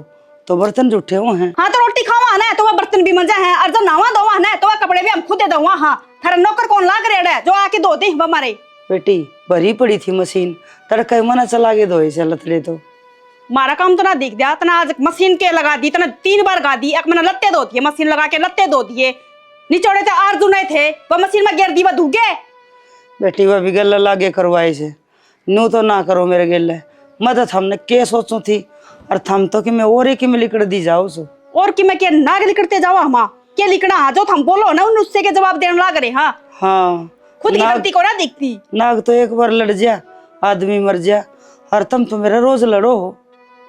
तो बर्तन जूठे हो हैं। हाँ तो रोटी खावा ना तो वह बर्तन भी मंजा है, और जब नवा धोवा ना तो वह कपड़े भी हम खुद दे दवा। हाँ थारा नौकर कौन लाग रहा है जो आके धो दे हमारे। बेटी भरी पड़ी थी मशीन, तड़के मना चला के धोए से लतले तो मारा काम तो ना दिख दिया, तना आज मशीन के लगा दी, तना 3 बार गा दी, एक मैंने लत्ते धो दिए, मशीन लगा के लत्ते धो दिए, निचोड़े थे आरजू नहीं थे वो मशीन में गिर दी वो धुगे। बेटी वह भी गले लागे करवाए से, नू तो ना करो मेरे गले, मदद हमने के सोचो थी, और थम तो कि मैं और एक में लिकड़ दी जाओ सो, और कि मैं क्या नाग लिकड़ते जाओ हमा क्या लिखना, हाँ जो हम बोलो ना उससे के जवाब देने लाग रहे। हाँ हाँ खुद की गलती को ना दिखती। नाग तो एक बार लड़ जा आदमी मर जा, और तुम तो मेरा रोज लड़ो हो।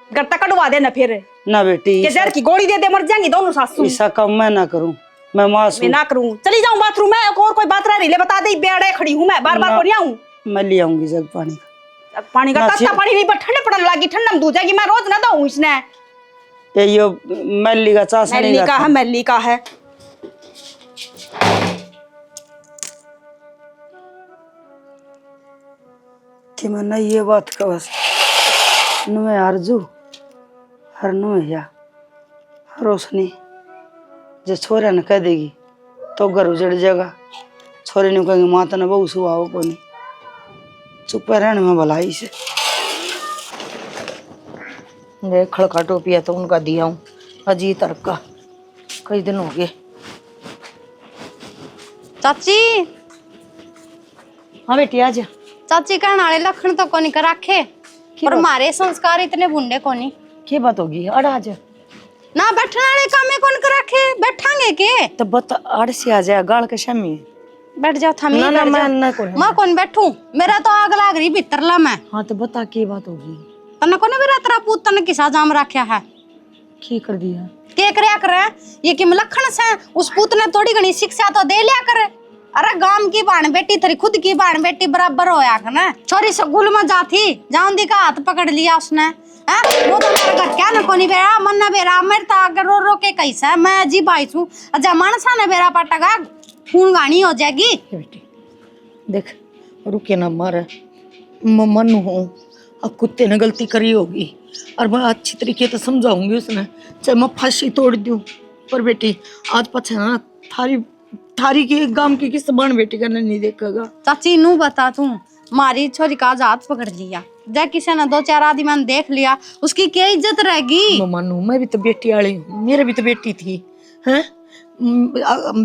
घर तक कटवा देना फिर ना बेटी के जहर की गोली दे दे मर जाएंगी दोनों सासू। ऐसा काम मैं ना करूं, मैं मासूम मैं ना करूं, चली जाऊं बाथरूम में, और कोई बात रही ले बता दे, बेड़े खड़ी हूं मैं, बार बार को नहीं आऊं। मैं ले आऊंगी जग पानी का। पानी का तत्ता पानी नहीं पर ठंडे पड़ने लगी, ठंडा में दूध जाएगी, मैं रोज ना दूं इसने। ये यो मैली का चासा नहीं मैली का है, मैली का है। कि मैं ये बात का बस नुए आरजू हर नुए या रोशनी जो छोरे ने कह देगी तो घर उजड़ जाएगा, छोरे ने कहेंगे माता ने बहु सुहाओ को नहीं, चुप रहने में भलाई से। देख खड़का टोपिया तो उनका दिया हूँ अजी तर्क का, कई दिन हो गए। चाची हाँ बेटी आ जा। चाची कहने वाले लखन तो कोनी कर रखे पर हमारे संस्कार इतने बुंडे कोनी। क्या बात होगी अड़ आज ना बैठने वाले कामे कौन कर रखे बैठांगे के तो बता अड़ से आ जाए गाल के शामी बैठ जाओ थमी ना ना मैं कौन बैठूं मेरा तो आग लाग रही भीतर ला मैं। हाँ तो बता क्या बात होगी तने कोने मेरा तेरा पूत तने किसा जाम रखा है की कर दिया के करया करे ये कि लखन से उस पूत ने थोड़ी घनी शिक्षा तो दे लिया करे। अरे गांव की बाण बेटी तेरी खुद की बाण बेटी बराबर होया ना छोरी स्कूल में जाती जाऊंदी का हाथ पकड़ लिया उसने है वो तो मेरे घर क्या न कोनी बेरा मन न बेरा मेरे ता अगर रो रो के कैसा मैं जी भाई छू अच्छा मनसा न बेरा पटगा खून गानी हो जाएगी। बेटी देख रुके ना मारे मन हूँ अब कुत्ते ने गलती करी होगी और मैं अच्छी तरीके से समझाऊंगी उसने चाहे मैं फांसी तोड़ दूं पर बेटी आज पछे ना थारी की गांव की किस बन बेटी का नहीं देखेगा। चाची नू बता तू मारी छोरी का हाथ पकड़ लिया जब किसी ने 2-4 आदमी मैंने देख लिया उसकी क्या इज्जत रहेगी। मैं मानू मैं भी तो बेटी वाली हूँ मेरे भी तो बेटी थी हैं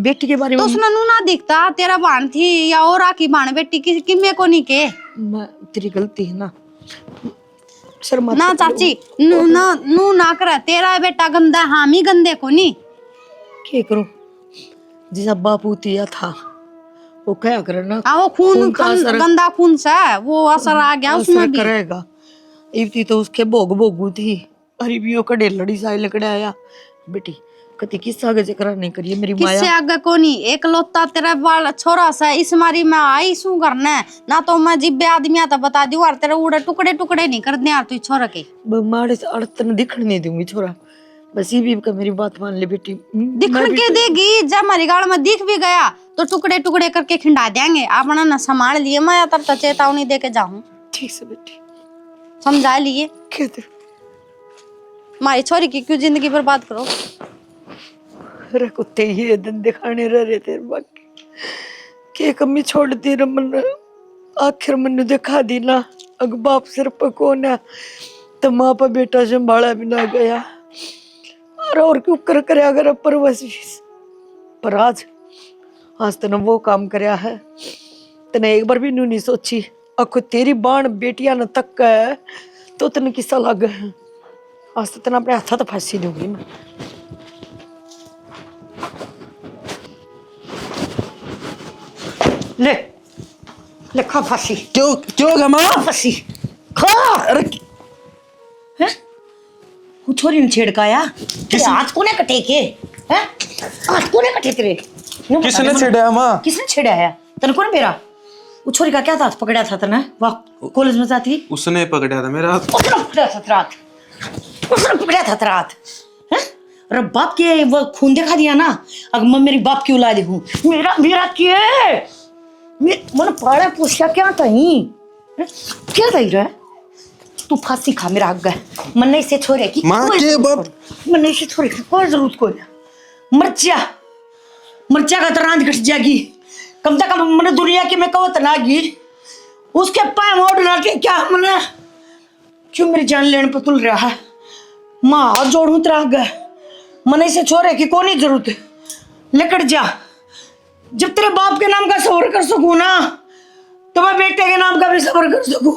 बेटी के बारे में तो उसने नू ना दिखता तेरा बाण थी या और आकी बाण बेटी की मैं को नहीं के मैं तेरी गलती है ना शर्मा ना चाची नू ना कर तेरा बेटा गंदा हामी गंदे को नहीं क्या करूं जिसा बापू तिया था वो क्या करे ना वो खून गंदा खून से वो असर आ गया उसमें भी करेगा इतनी तो उसके भोग भोगू थी अरे भी का ढेर लड़ी साई लकड़े आया बेटी कति किस आगे जकरा नहीं करिए मेरी माया किससे आगे को नहीं एक लोता तेरा बाल छोरा सा इस मारी मैं आई शू करना ना तो मैं जिब्बे आदमी आता बता दूं और तेरे उड़े टुकड़े टुकड़े नहीं कर दे यार तू छोरा के मारे से अड़तन दिखने नहीं दूंगी छोरा बस ये भी का मेरी बात मान ले बेटी दिखण के देगी जब हमारी गाड़ में दिख भी गया तो टुकड़े टुकड़े करके खिंडा देंगे अपना ना संभाल लिए मैं तब तक चेतावनी दे के जाऊं ठीक से बेटी समझा लिए कहते हमारी छोरी की क्यों जिंदगी बर्बाद करो। अरे कुत्ते ये दिन दिखाने रहे थे बाकी के कमी छोड़ती रमन आखिर मैंने दिखा दी ना अग बाप सिर पर कौन है तो माँ पर बेटा संभाला भी ना गया और क्यों करे अगर परवश पर आज तने वो काम करया है तने एक बार भी नहीं सोची अखो तेरी बाण बेटिया न तक है तो तने किस्सा लग है आज तो तना अपने हाथा तो फांसी दूंगी मैं। ले ले खा फांसी क्यों क्यों होगा माँ फांसी खा अरे हैं वो छोरी ने छेड़काया हाथ कोने कटे के हैं हाथ कोने कटे तेरे किसने छेड़ा माँ किसने छेड़ा है तने कौन मेरा वो छोरी का क्या हाथ पकड़ा था तने वाह कॉलेज में जाती उसने पकड़ा था मेरा हाथ उसने पकड़ा था तेरा हाथ उसने पकड़ा था तेरा हाथ हैं अरे बाप के वो खून दिखा दिया ना अगर मैं मेरी बाप की औलाद हूँ मेरा मेरा क्या मन पाड़ा पूछा क्या कहीं क्या दे रहा है तू फांसी खा मेरा आगे मन नहीं से छोड़े की माँ के बाप मन नहीं से छोड़े की कोई जरूरत कोई ना मर्चा का तरांत घट जाएगी कम से कम मैंने दुनिया की मैं कहो तनागी उसके पाए मोड़ ना के क्या मैंने क्यों मेरी जान लेने पर तुल रहा है माँ हाथ जोड़ू तेरा आगे मन नहीं से छोड़े की कोई नहीं जरूरत लेकर जा जब तेरे बाप के नाम का सबर कर सकूं ना तो मैं बेटे के नाम का भी सबर कर सकूं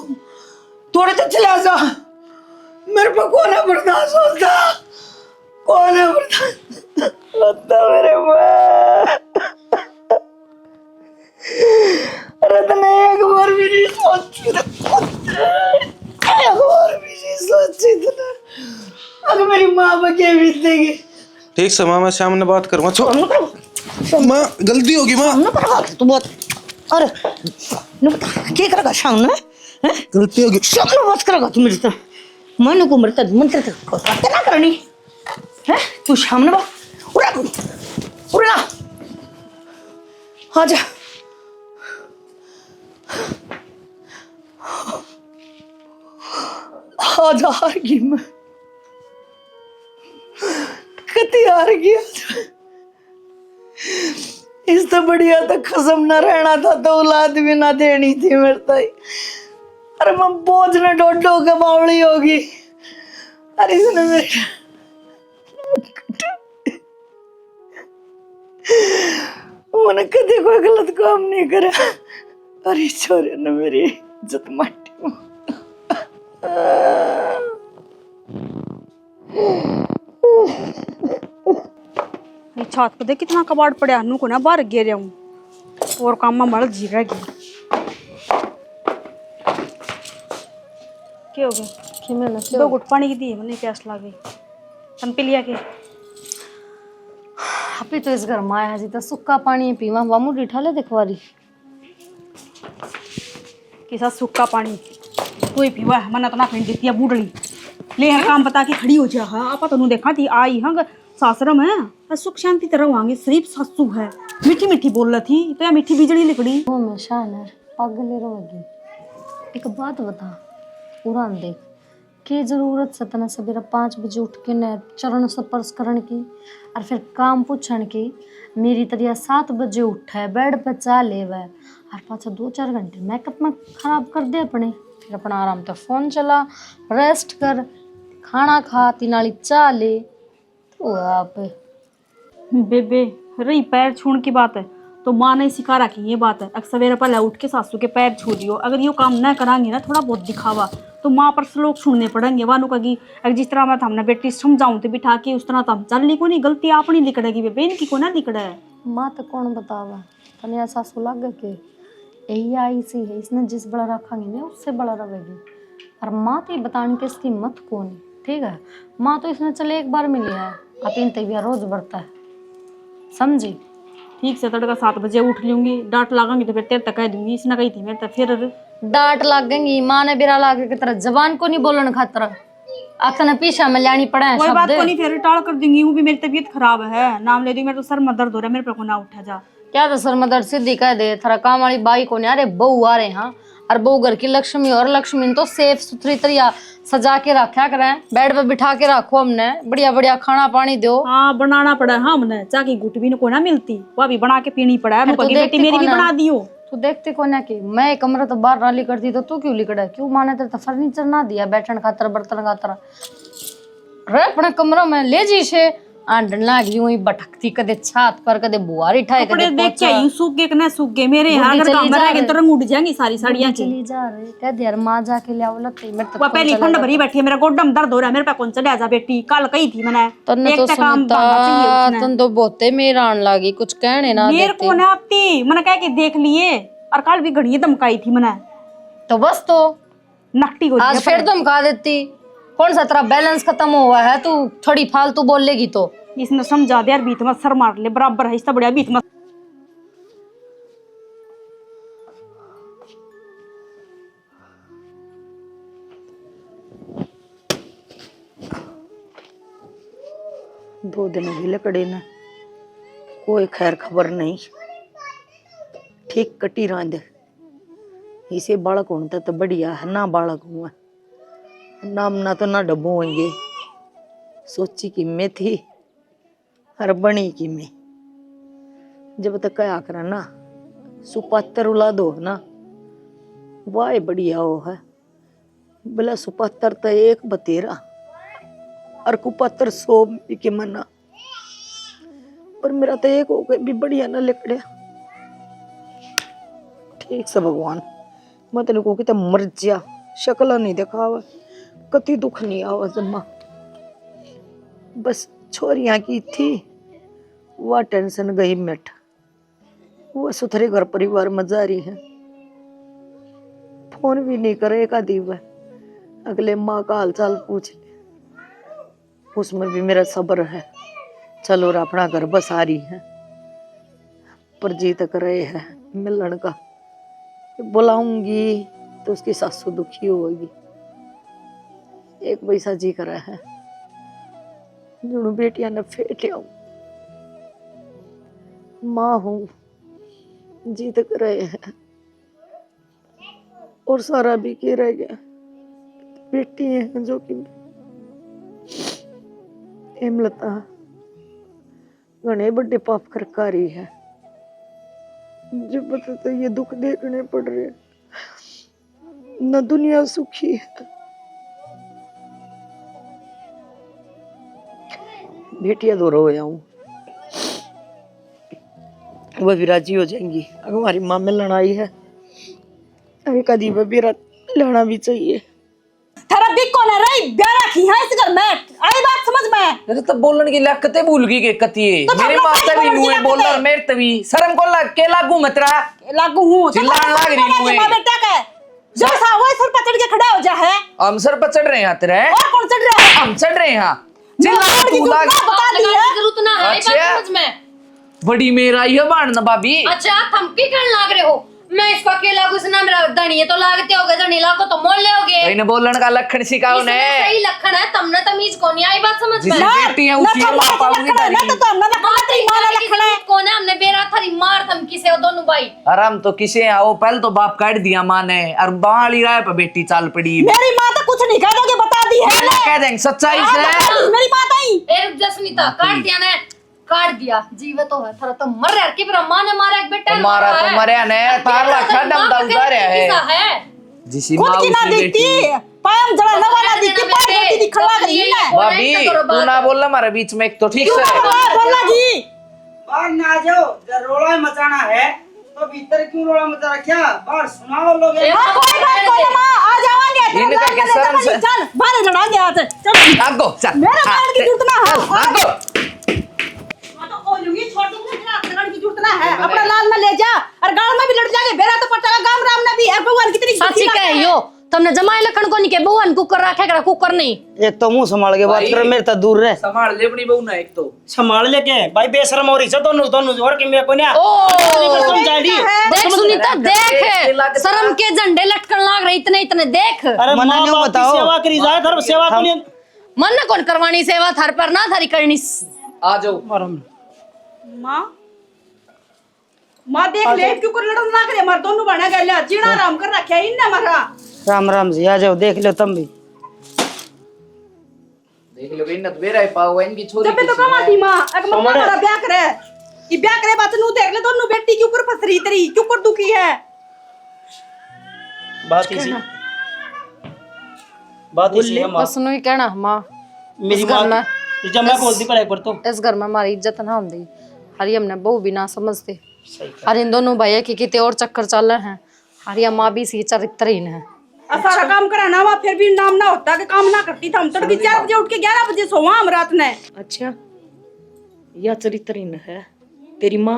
थोड़े तो चला जा मेरे पर कौन है बर्दाश्त होता कौन है बर्दाश्त होता मेरे अरे तने एक बार भी नहीं सोची एक बार भी नहीं सोची तने अगर मेरी माँ बके बीतेगी ठीक से माँ मैं सामने बात करूँगा छोड़ माँ गलती होगी माँ तू बहुत अरे क्या करेगा सामने गलती होगी सामने बात करेगा तू मेरे से मन को मरता मंत्र तक क्या करनी है तू सामने बात उड़ा आजा आज हार गई मैं कति हार गया इस तो बढ़िया तो खसम न रहना था तो औलाद भी ना देनी थी मेरे ताई अरे मैं बोझ ने डोडो के बावड़ी होगी अरे इसने मेरे मैंने कभी कोई गलत काम नहीं करा अरे छोरे ने मेरी इज्जत माटी में। ये छत पे देख कितना कबाड़ पड़ा नु को ना बाहर गिर हूं और काम में मल जी रह गई। क्या हो गया? दो घुट पानी की दी मैंने, प्यास लग गई। तन पी लिया के? अभी तो इस घर में आया जी तो सूखा पानी पीवा वामू डिठा ले देखवारी किसा सूखा पानी कोई पीवा है मना तो ना फेंक देती है बूढ़ड़ी ले हर काम बता के खड़ी हो जा। हाँ आपा तनु देखा थी आई हाँ सासरम है सुख शांति तरह होंगे शरीफ सासू है मीठी मीठी बोल रही थी तो या मीठी बिजली लिकड़ी वो मैं शान पागल रहोगी। एक बात बता उड़ान देख की जरूरत से तना सवेरा 5 बजे उठ के न चरण स्पर्श करने की और फिर काम पूछण की मेरी तरिया 7 बजे उठ है बेड पे चा ले वह और पाछा 2-4 घंटे मेकअप में खराब कर दे अपने फिर अपना आराम से फोन चला रेस्ट कर खाना खा तीनाली चा ले तो आप बेबे रही पैर छूने की बात है तो माँ ने सिखा रखी ये बात है अगर सवेरे पहले उठ के सासू के पैर छू दियो अगर ये काम न करांगे ना थोड़ा बहुत दिखावा तो माँ पर श्लोक सुनने पड़ेंगे वानू कगी अगर जिस तरह मैं तो हमने बेटी समझाऊं तो बिठा के उस तरह तो हम चल ली को नहीं गलती अपनी लिकड़ेगी बेबे इनकी को ना लिकड़ा है। माँ तो कौन बतावा तनिया सासू लग के यही आई सी है इसने जिस बड़ा रखेंगे ना उससे बड़ा रहेगी और माँ तो ये बताने की इसकी मत कौन ठीक है। माँ तो इसने चले एक बार मिली है अब इन तबिया रोज बढ़ता है समझी। ठीक से तड़का 7 बजे उठ लूंगी डांट लागेंगी तो फिर तेरे तक कह दूंगी इसने कही थी मेरे तक फिर डांट लागेंगी माँ ने बिरा लागे की तरह जबान को नहीं बोलन खातर आखने पीछा में लानी पड़ा है कोई शब्द। बात को नहीं फिर टाल कर दूंगी वो भी मेरी तबीयत खराब है नाम ले दूंगी मेरे तो सर में दर्द हो रहा है मेरे पे को ना उठा जा क्या तो सर मदर सीधी कह दे थरा काम वाली बाई को नहीं अरे बहू आ रहे हाँ और बहू घर की लक्ष्मी और लक्ष्मी तो सेफ सुथरी तरिया सजा के रखा करें बेड पे बिठा के रखो हमने बढ़िया बढ़िया खाना पानी दो। हाँ बनाना पड़ा है हमने चाकी गुट भी को ना मिलती वो भी बना के पीनी पड़ा है तो बेटी मेरी भी बना दियो तू देखती को ना कि मैं कमरा तो बाहर नाली करती तो तू क्यों लिकड़ा क्यों माने तेरे तो फर्नीचर ना दिया बैठन खातर बर्तन खातर रे अपने कमरा में ले जी से आंडन लागी हुई भटकती कदे छात पर कदे बुआरी ठाए कदे देख के आई सूख गए ना सूख गए मेरे यहाँ अगर काम रहेंगे तो रंग उड़ जाएंगी सारी साड़ियाँ चली जा रही कह दे यार माँ जाके ले आओ लगती मेरे वो पहली फंड भरी बैठी है मेरा गोड्डम दर्द हो रहा है मेरे पे कौन चढ़ा जा बेटी कल कही थी मैंने तन्ने तो सुनता तन तो बहुते मेर आन लागी कुछ कहने ना मेरे को ना आती मैंने कह के देख लिए और कल भी घड़ी धमकाई थी मैंने तो बस तो नकटी हो आज फिर धमका देती कौन सा तेरा बैलेंस खत्म हुआ है तू थोड़ी फालतू बोलेगी तो इसने समझा दे यार बीत मत सर मार ले बराबर है इससे बढ़िया बीत मत। दो दिन भी लकड़े न कोई खैर खबर नहीं ठीक कटी रांद इसे बालक होने तो बढ़िया है ना बालक हुआ नाम ना तो ना डब्बू होंगे सोची कि मैं थी और बनी की मैं जब तक क्या करा ना सुपत्तर उला दो ना वाह बढ़िया हो है बोला सुपत्तर तो 1 बतेरा और कुपत्तर 100 के मना पर मेरा तो एक हो गया भी बढ़िया ना लिकड़िया ठीक से भगवान मैं तेन को कि मर जा शक्ल नहीं दिखावा कति दुख नहीं आवा जम्मा बस छोरियां की थी वह टेंशन गई मिट वो सुथरे घर परिवार में जा रही है फोन भी नहीं करे एक आदि वह अगले माँ का हालचाल पूछ ले उसमें भी मेरा सब्र है चलो और अपना घर बस आ रही है पर जी तक रहे हैं मिलन का बुलाऊंगी तो उसकी सासू दुखी होगी एक पैसा जी करा है जुड़ू बेटिया ने फेट आऊ माँ हूँ जीत कर रहे हैं और सारा भी के रह गया बेटी है जो कि हेमलता घने बड़े पाप करकारी है जब बता तो ये दुख देखने पड़ रहे न दुनिया सुखी है बेटियां दो रो जाऊं वह भी राजी हो जाएंगी अगर हमारी माँ मिलन आई है अरे कदी बेरा लेना भी चाहिए। थारा भी कौन है रही ब्याह रखी है इस घर में, आई बात समझ में। अरे तो बोलन की लकते भूल गई के कतिए तो मेरे थमने माता कहीं भी बोल मुए दिया बोलर कते। मेरे तभी शर्म को लग के लागू मतरा लागू हूँ चिल्लाने लग रही मुए। माँ बेटा का जो सा वो सर पकड़ के खड़ा हो जा है। हम सर पर चढ़ रहे हैं तेरे और कौन चढ़ रहा है? हम चढ़ रहे हैं यहाँ चिल्ला मोड़ की तू जुगनू लाग बता दी है। जरूरत ना है, अच्छा। बात समझ में। बड़ी मेरा ये बाण ना भाभी अच्छा थमकी करने लाग रहे हो, मैं इसको अकेला घुसना मेरा धनी है तो लागते होगे, धनी लाखों तो मोल ले इन्हें बोलन का लक्षण सिखाओ ने इसमें सही लक्षण है, तुमने तमीज को नहीं आई बात समझ में। जिसे बेटी है उसी को मां पाऊंगी ना तो तुम ना मां तेरी मां ना लखना है। कौन है, हमने बेरा थारी मार धमकी से वो दोनों भाई। आराम तो किसे आओ पहले तो बाप काट दिया माँ ने और बाली राय पर बेटी चाल पड़ी मेरी माँ तो कुछ नहीं कह दोगे, बता दी है ना। कह देंगे सच्चाई से मेरी माँ तो ही एक जसनीता काट दिया ने, काट दिया जीव तो है थारा तो मर रहा कि पर मां ने मारा एक बेटा ने तुम्हारा मारा तो है। मरिया ने तार लाखा दम दम जा रहा है जिसी खुद माँ की ना उसी दिखती बेटी पायम जड़ा नवा ना दिखती पायम बेटी दिखला लग रही है। भाभी तू ना बोलना हमारे बीच में एक तो ठीक से बोलना जी बाहर ना जाओ, जब रोला मचाना है तो भीतर क्यों रोला मचा रखा? बाहर सुनाओ लोग। हाँ, कोई बात कोई ना माँ आ जावांगे तेरे इनका लाल क्या गले शर्म तक से- चल बाहर चढ़ांगे आज चल आगो चल मेरे बाल की जरूरत ना है। आगो हाँ, तो ओलूंगी छोड़ दूंगी तेरा तेरा की जरूरत ना है, अपना लाल में ले जा और गांव में भी लड़ जाएंगे बेरा तो पटा गांव राम ने भी है भगवान कितनी सच्ची कह यो तुमने जमाए लखन को नहीं के भगवान कुकर रखे करा कुकर नहीं। एक तो मुंह संभाल के बात कर, मेरे तो दूर रह। संभाल ले अपनी बहू ना एक तो संभाल लेके भाई बेशरम हो रही है दोनों दोनों और कि मेरे को ना देख सुनीता देख शर्म के झंडे लटकन लाग रहे इतने इतने देख। अरे मना माँ नहीं बाप की बताओ। सेवा करी जाए, धर्म सेवा को नहीं। मन न कौन करवानी सेवा थार पर ना थारी करनी। आ जाओ माँ माँ देख ले क्यों कर लड़न लाग रहे, मार दोनों बना गए जीना आराम कर रखा है इनने मारा। राम राम जी, आ जाओ देख लो तुम भी। देख लो इन्नत बेरा ही पाओ इनकी छोरी जब तो कमा थी माँ अगर मम्मा हमारा ब्याह करे ये ब्याह करे बात नू देख ले दोनों बेटी के ऊपर फसरी तेरी क्यों कर दुखी है। बात इसी है माँ। बस नु ही कहना माँ मेरी माँ जब मैं बोलती पर एक बार तो इस घर में हमारी इज्जत ना होती, हरी हमने बहु भी ना समझते, हर इन दोनों भैया की कितने और चक्कर चल रहे हैं, हरी माँ भी सी चरित्रहीन है। सारा काम कराना हुआ फिर भी नाम ना होता कि काम ना करती था हम तड़के 4 बजे उठ के 11 बजे सोवा हम रात ने। अच्छा यह चरित्रहीन है तेरी माँ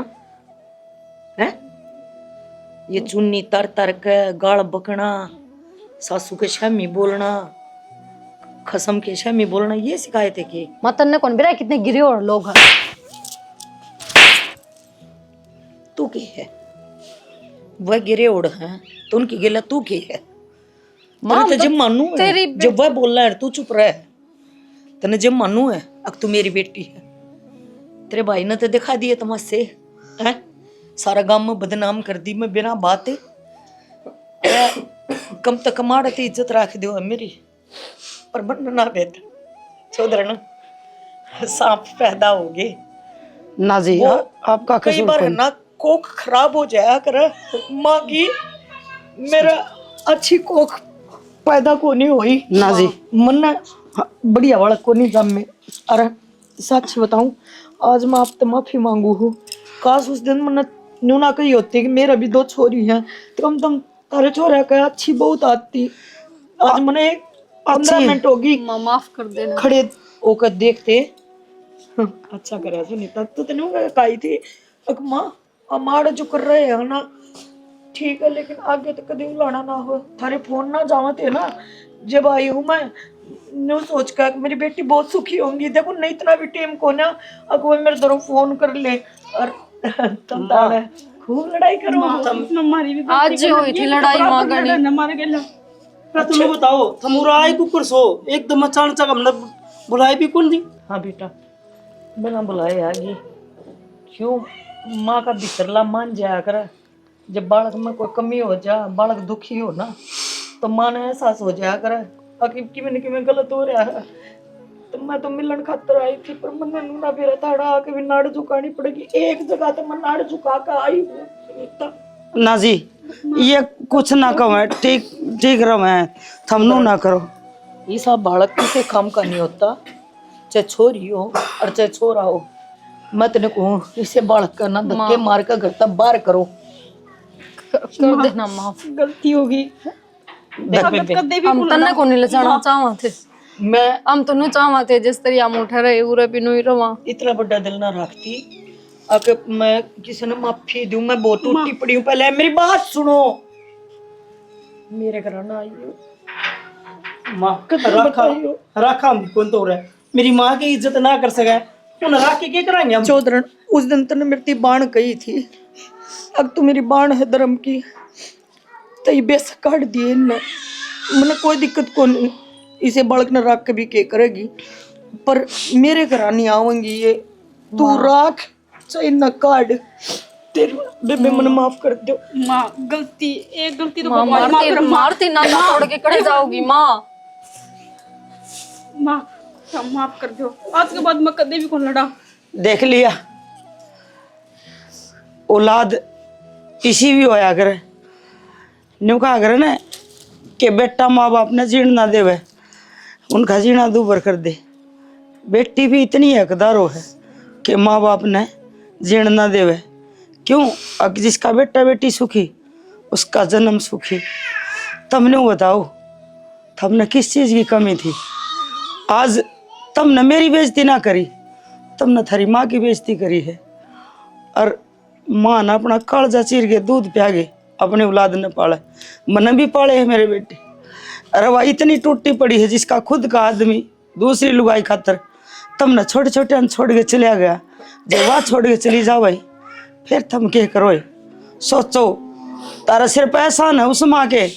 है? ये चुन्नी तर तर के गाल बकना, सासू के शमी बोलना, खसम के शमी बोलना, ये शिकायत है कि मतन ने कौन बेरा कितने गिरे और लोग हैं। तू की है? वह गिरे ओढ़ है तो उनकी गिला तू की है? माँ, तने जब मानू है तेरी जब वह बोल रहा है तू चुप रह। तने जब मानू है अब तू मेरी बेटी है, तेरे भाई ने तो दिखा दिए तमाशे हैं, सारा गांव में बदनाम कर दी मैं बिना बात कम तक कमाड़ ते इज्जत रख दो मेरी, पर बन ना बेटा चौधर ना सांप पैदा हो गए ना जी वो आपका कई कसूर बार कोई है ना कोख खराब हो जाया कर माँ की, मेरा अच्छी कोख पैदा को नहीं हुई ना जी। मन बढ़िया वाला को नहीं जम में। अरे सच बताऊं आज मैं आपसे माफी मांगू हूँ, काश उस दिन मन न्यू ना कही होती कि मेरा भी 2 छोरी हैं तो कम तुम तारे छोरा का अच्छी बहुत आती। आज मैंने 15 मिनट होगी माँ माफ कर देना। खड़े होकर देखते। अच्छा करे सुनीता तो तेने कही थी माँ हमारा जो कर रहे हैं ना ठीक है, लेकिन आगे तो कभी उलाना ना हो, थारे फोन ना जावते ना। जब आई हूँ मैं न्यू सोच कर मेरी बेटी बहुत सुखी होंगी, देखो नहीं इतना भी टाइम को ना अगर मेरे तरफ फोन कर ले और तुम ताने खूब लड़ाई करो। हमारी भी आज जो हुई थी लड़ाई माँ गणी हमारे गेला तुम्हें बताओ थमुरा आई कुकर सो एकदम अचानक हमने बुलाई भी कौन दी। हाँ बेटा बिना बुलाए आ गई, क्यों माँ का बिखरला मान जाया कर। जब बालक में कोई कमी हो जा, बालक दुखी हो ना तो माँ ने एहसास हो जाया कर कि में गलत हो रहा है। तो मैं तो मिलन खातर आई थी पर मैंने नूना फेरा ताड़ा आके भी नाड़ झुकानी पड़ेगी, एक जगह तो मैं नाड़ झुका कर आई हूँ सुनीता। ना जी ये कुछ ना कहो मैं ठीक ठीक रहो मैं थमनू ना करो। ये सब बालक किसी काम का नहीं होता, चाहे छोरी हो और चाहे छोरा हो। मैं तेने कहूँ इसे बालक का ना धक्के मार कर घर तक बाहर करो। कर देना माफ। गलती होगी कदे भी हम तन्ने को नहीं ले जाना चाहवा थे, मैं हम तो चाहवा थे जिस तरह हम उठे रहे उरे भी नहीं रवा। इतना बड़ा दिल ना रखती अगर मैं किसी ने माफी दूं। मैं बहुत टूटी पड़ी हूँ। पहले मेरी बात सुनो, मेरे घर ना आइयो। माँ रखा हम कौन तो रहा है, मेरी माँ की इज्जत ना कर सके उन रख के क्या कराएंगे हम। चौधरन उस दिन तने मेरी बाण कही थी, अब तो मेरी बाण है धर्म की, तो ये बेस काट दिए इनने। मैंने कोई दिक्कत को नहीं, इसे बड़क न रख के भी के करेगी, पर मेरे घर नहीं आवेंगी ये। तू राख चाहे न काट, तेरी बेबे मन माफ कर दो। माँ गलती, एक गलती तो माँ भगवान माफ कर। मारती ना तोड़ के खड़े जाओगी माँ। माँ माफ कर दो, आज के बाद मैं कदे भी कौन लड़ा। देख लिया, औलाद इसी भी होया करे। न्यू कहा करे ना कि बेटा माँ बाप ने जीण ना देवे, उनका जीना दूबर कर दे। बेटी भी इतनी हकदार हो है कि माँ बाप ने जीण ना देवे। क्यों? अगर जिसका बेटा बेटी सुखी उसका जन्म सुखी। तुमने बताओ, तुमने किस चीज़ की कमी थी? आज तुमने मेरी बेइज्जती ना करी, तुमने थारी माँ की बेइज्जती करी है। और माँ ने अपना कालजा चीर के दूध पिया के अपने औलाद ने पाला, मन भी पाले है मेरे बेटे। अरे वह इतनी टूटी पड़ी है जिसका खुद का आदमी दूसरी लुगाई खातर तुमने छोटे छोटे छोड़ के चलिया गया। जब वह छोड़ के चली जाओ भाई, फिर तुम क्या करो? सोचो, तारा सिर्फ एहसान है उस माँ के,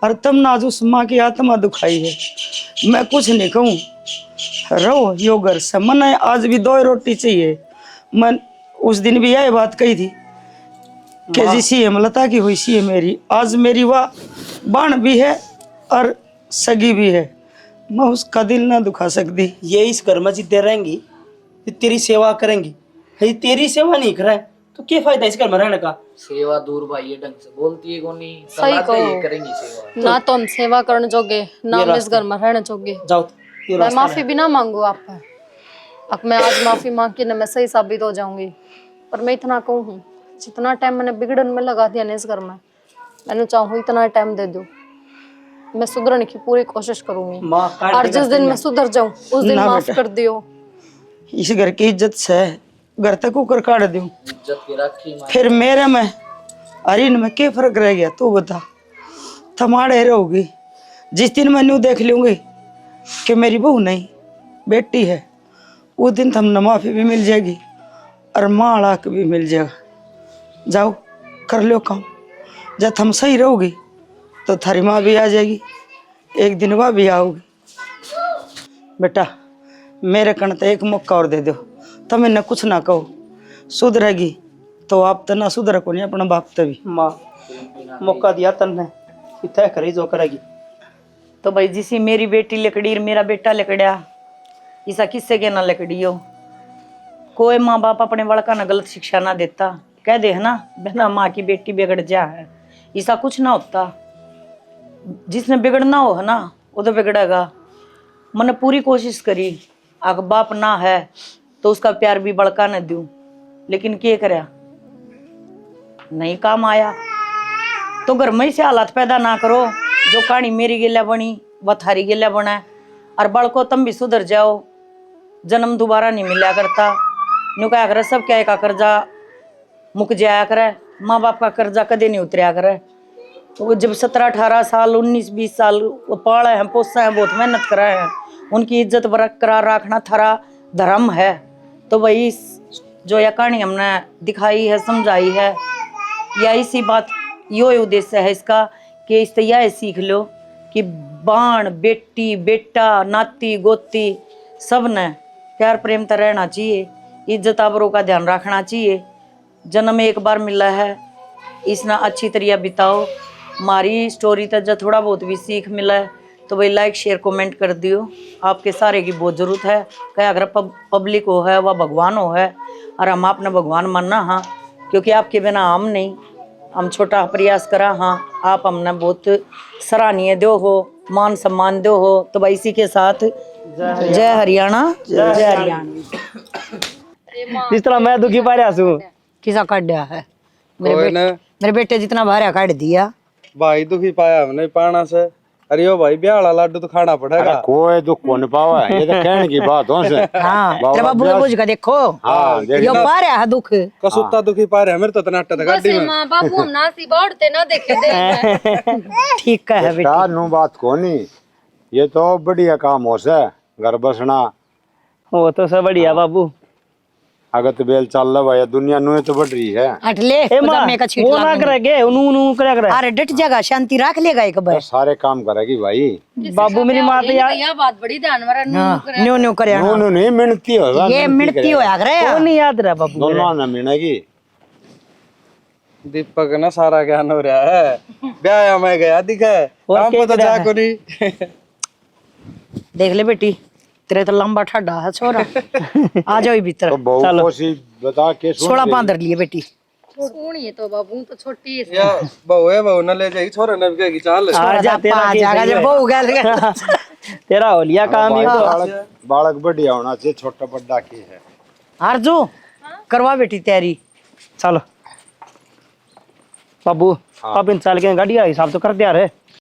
और तुमने आज उस माँ की आत्मा दुखाई है। मैं कुछ नहीं कहूँ, रहो यो घर से। मन आज भी 2 रोटी चाहिए। मन उस दिन भी यही बात कही थी कि जिसी है लता की हुई सी है मेरी। आज मेरी वाह बाण भी है और सगी भी है, मैं उसका दिल ना दुखा सकती। ये इस घर में जितने रहेंगी ये तेरी सेवा करेंगी, ये तेरी सेवा नहीं करे तो क्या फायदा इस घर में रहने का। सेवा दूर भाई, ये ढंग से बोलती है कोनी, सही कहो। ये करेंगी सेवा ना तो हम सेवा करने जोगे, ना हम इस घर में रहने जोगे। जाओ ये मैं माफी भी ना मांगू आप पर। अब मैं आज माफी मांग के ना मैं सही साबित हो जाऊंगी, पर मैं इतना कहूँ, जितना टाइम मैंने बिगड़न में लगा दिया ना इस घर में, मैंने चाहूँ इतना टाइम दे दो। मैं सुधरने की पूरी कोशिश करूंगी, माँ काट और के जिस दिन मैं सुधर जाऊं उस दिन ना माफ बेटा। कर दियो। इस घर की इज्जत से घर तक ऊपर काट दूं, इज्जत की राखी माँ। फिर मेरे में और इनमें क्या फर्क रह गया? तू बता। थमाड़े रहोगी, जिस दिन मैं न्यू देख लूंगी कि मेरी बहू नहीं बेटी है, उस दिन तुमने माफी भी मिल जाएगी और माँ अड़ाक भी मिल जाएगा। जाओ कर लो काम। जब तुम सही रहोगी तो थारी माँ भी आ जाएगी, एक दिन वह भी आओगी। बेटा मेरे कण तो एक मौका और दे दो, तुम इन्हें कुछ ना कहो, सुधरेगी तो आप तो ना सुधर को नहीं अपना बाप तभी। माँ मौका दिया तन्ने, तय करी जो करेगी। तो भाई जिसी मेरी बेटी लकड़ी और मेरा बेटा लकड़िया, ऐसा किससे के ना लकड़ी हो। कोई माँ बाप अपने बड़का ना गलत शिक्षा ना देता, कह दे है ना बिना माँ की बेटी बिगड़ जा है, ऐसा कुछ ना होता। जिसने बिगड़ना हो है ना वो तो बिगड़ेगा। मैंने पूरी कोशिश करी, अगर बाप ना है तो उसका प्यार भी बड़का न दूं, लेकिन क्या करया, नहीं काम आया। तो घर में से हालात पैदा ना करो, जो कहानी मेरी गिला बनी वह थारी गिला बना। और बड़को तुम भी सुधर जाओ, जन्म दोबारा नहीं मिला करता। न्यू क्या करे, सब क्या का कर्जा मुक जाया करे, माँ बाप का कर्जा कदे नहीं उतरया करे। तो वो जब 17-18 साल 19-20 साल वो पाले हैं, पोसा है, बहुत मेहनत करा है, उनकी इज्जत बरकरार रखना थारा धर्म है। तो वही जो यह कहानी हमने दिखाई है, समझाई है, या इसी बात यो उद्देश्य है इसका कि इससे यह सीख लो कि बाण बेटी बेटा नाती गोती सब ने प्यार प्रेम तो रहना चाहिए, इज्जत आबरों का ध्यान रखना चाहिए। जन्म एक बार मिला है, इसना अच्छी तरह बिताओ। हमारी स्टोरी तक जब थोड़ा बहुत भी सीख मिला है तो भाई लाइक शेयर कमेंट कर दियो। आपके सारे की बहुत ज़रूरत है, क्या अगर पब्लिक हो है वह भगवान हो है, और हम अपना भगवान मानना हाँ, क्योंकि आपके बिना हम नहीं, हम छोटा प्रयास करा हाँ, आप हमने बहुत सराहनीय दो हो, मान सम्मान दो हो। तो भाई इसी के साथ जय हरियाणा, जय हरियाणा। जिस तरह मैं दुखी पा रहा हूँ किसा काट दिया है मेरे कोई बेटे ना मेरे बेटे जितना भारा काट दिया। भाई दुखी पाया हमने पाना से। अरे ओ भाई ब्याह वाला लाडू तो खाना पड़ेगा। कोई दुख को नहीं पावा, ये तो कहने की बात हो से। हाँ तेरे बाबू के बुझ का देखो। हाँ यो भारा है दुख। कसुत्ता दुखी पा रहे हैं मेरे तो नाटक बस गाड़ी में। माँ बाबू हम नासी बाढ़ते ना देखे दे। ठीक है बेटी। बेटा नु बात को नहीं, ये तो बढ़िया काम हो से घर बसना। वो तो सब बढ़िया बाबू। अगत बेल चल रहा भाई, दुनिया नु तो बढ़ रही है। हट ले ए माँ, में का छीट वो ना करेगे नू करे करे। अरे डट जाएगा, शांति रख लेगा एक बार। सारे काम करेगी भाई। बाबू मेरी माँ तो यार यह बात बड़ी ध्यान में रखना। न्यू न्यू करे। नु नु नहीं मिनती हो, ये मिनती होया करे। वो नहीं याद रहा बाबू। दोनों ना मिनेगी। दीपक ना सारा ज्ञान हो रहा है। ब्याह में गया दिखा काम क्या पता करा जा है? को नहीं। देख ले बेटी, तेरे तो लंबा ठड्डा है छोरा। आ जाओ भीतर। तो बहू को सी बता के सुन 16 ले। पांदर लिए बेटी। सुनिए तो बाबू तो छोटी है। या बहू है, बहू न ले जाएगी छोरा न भी चाल। आ जा तेरा आ केस जाएगा है। जब बहु गया। तेरा हो लिया काम ही तो। बालक बढ़िया होना चाहिए, छोटा बड़ा की है। आरजू करवा बेटी तैयारी। चलो बाबू अब इन साल के गाड़ी का हिसाब तो कर दिया रे।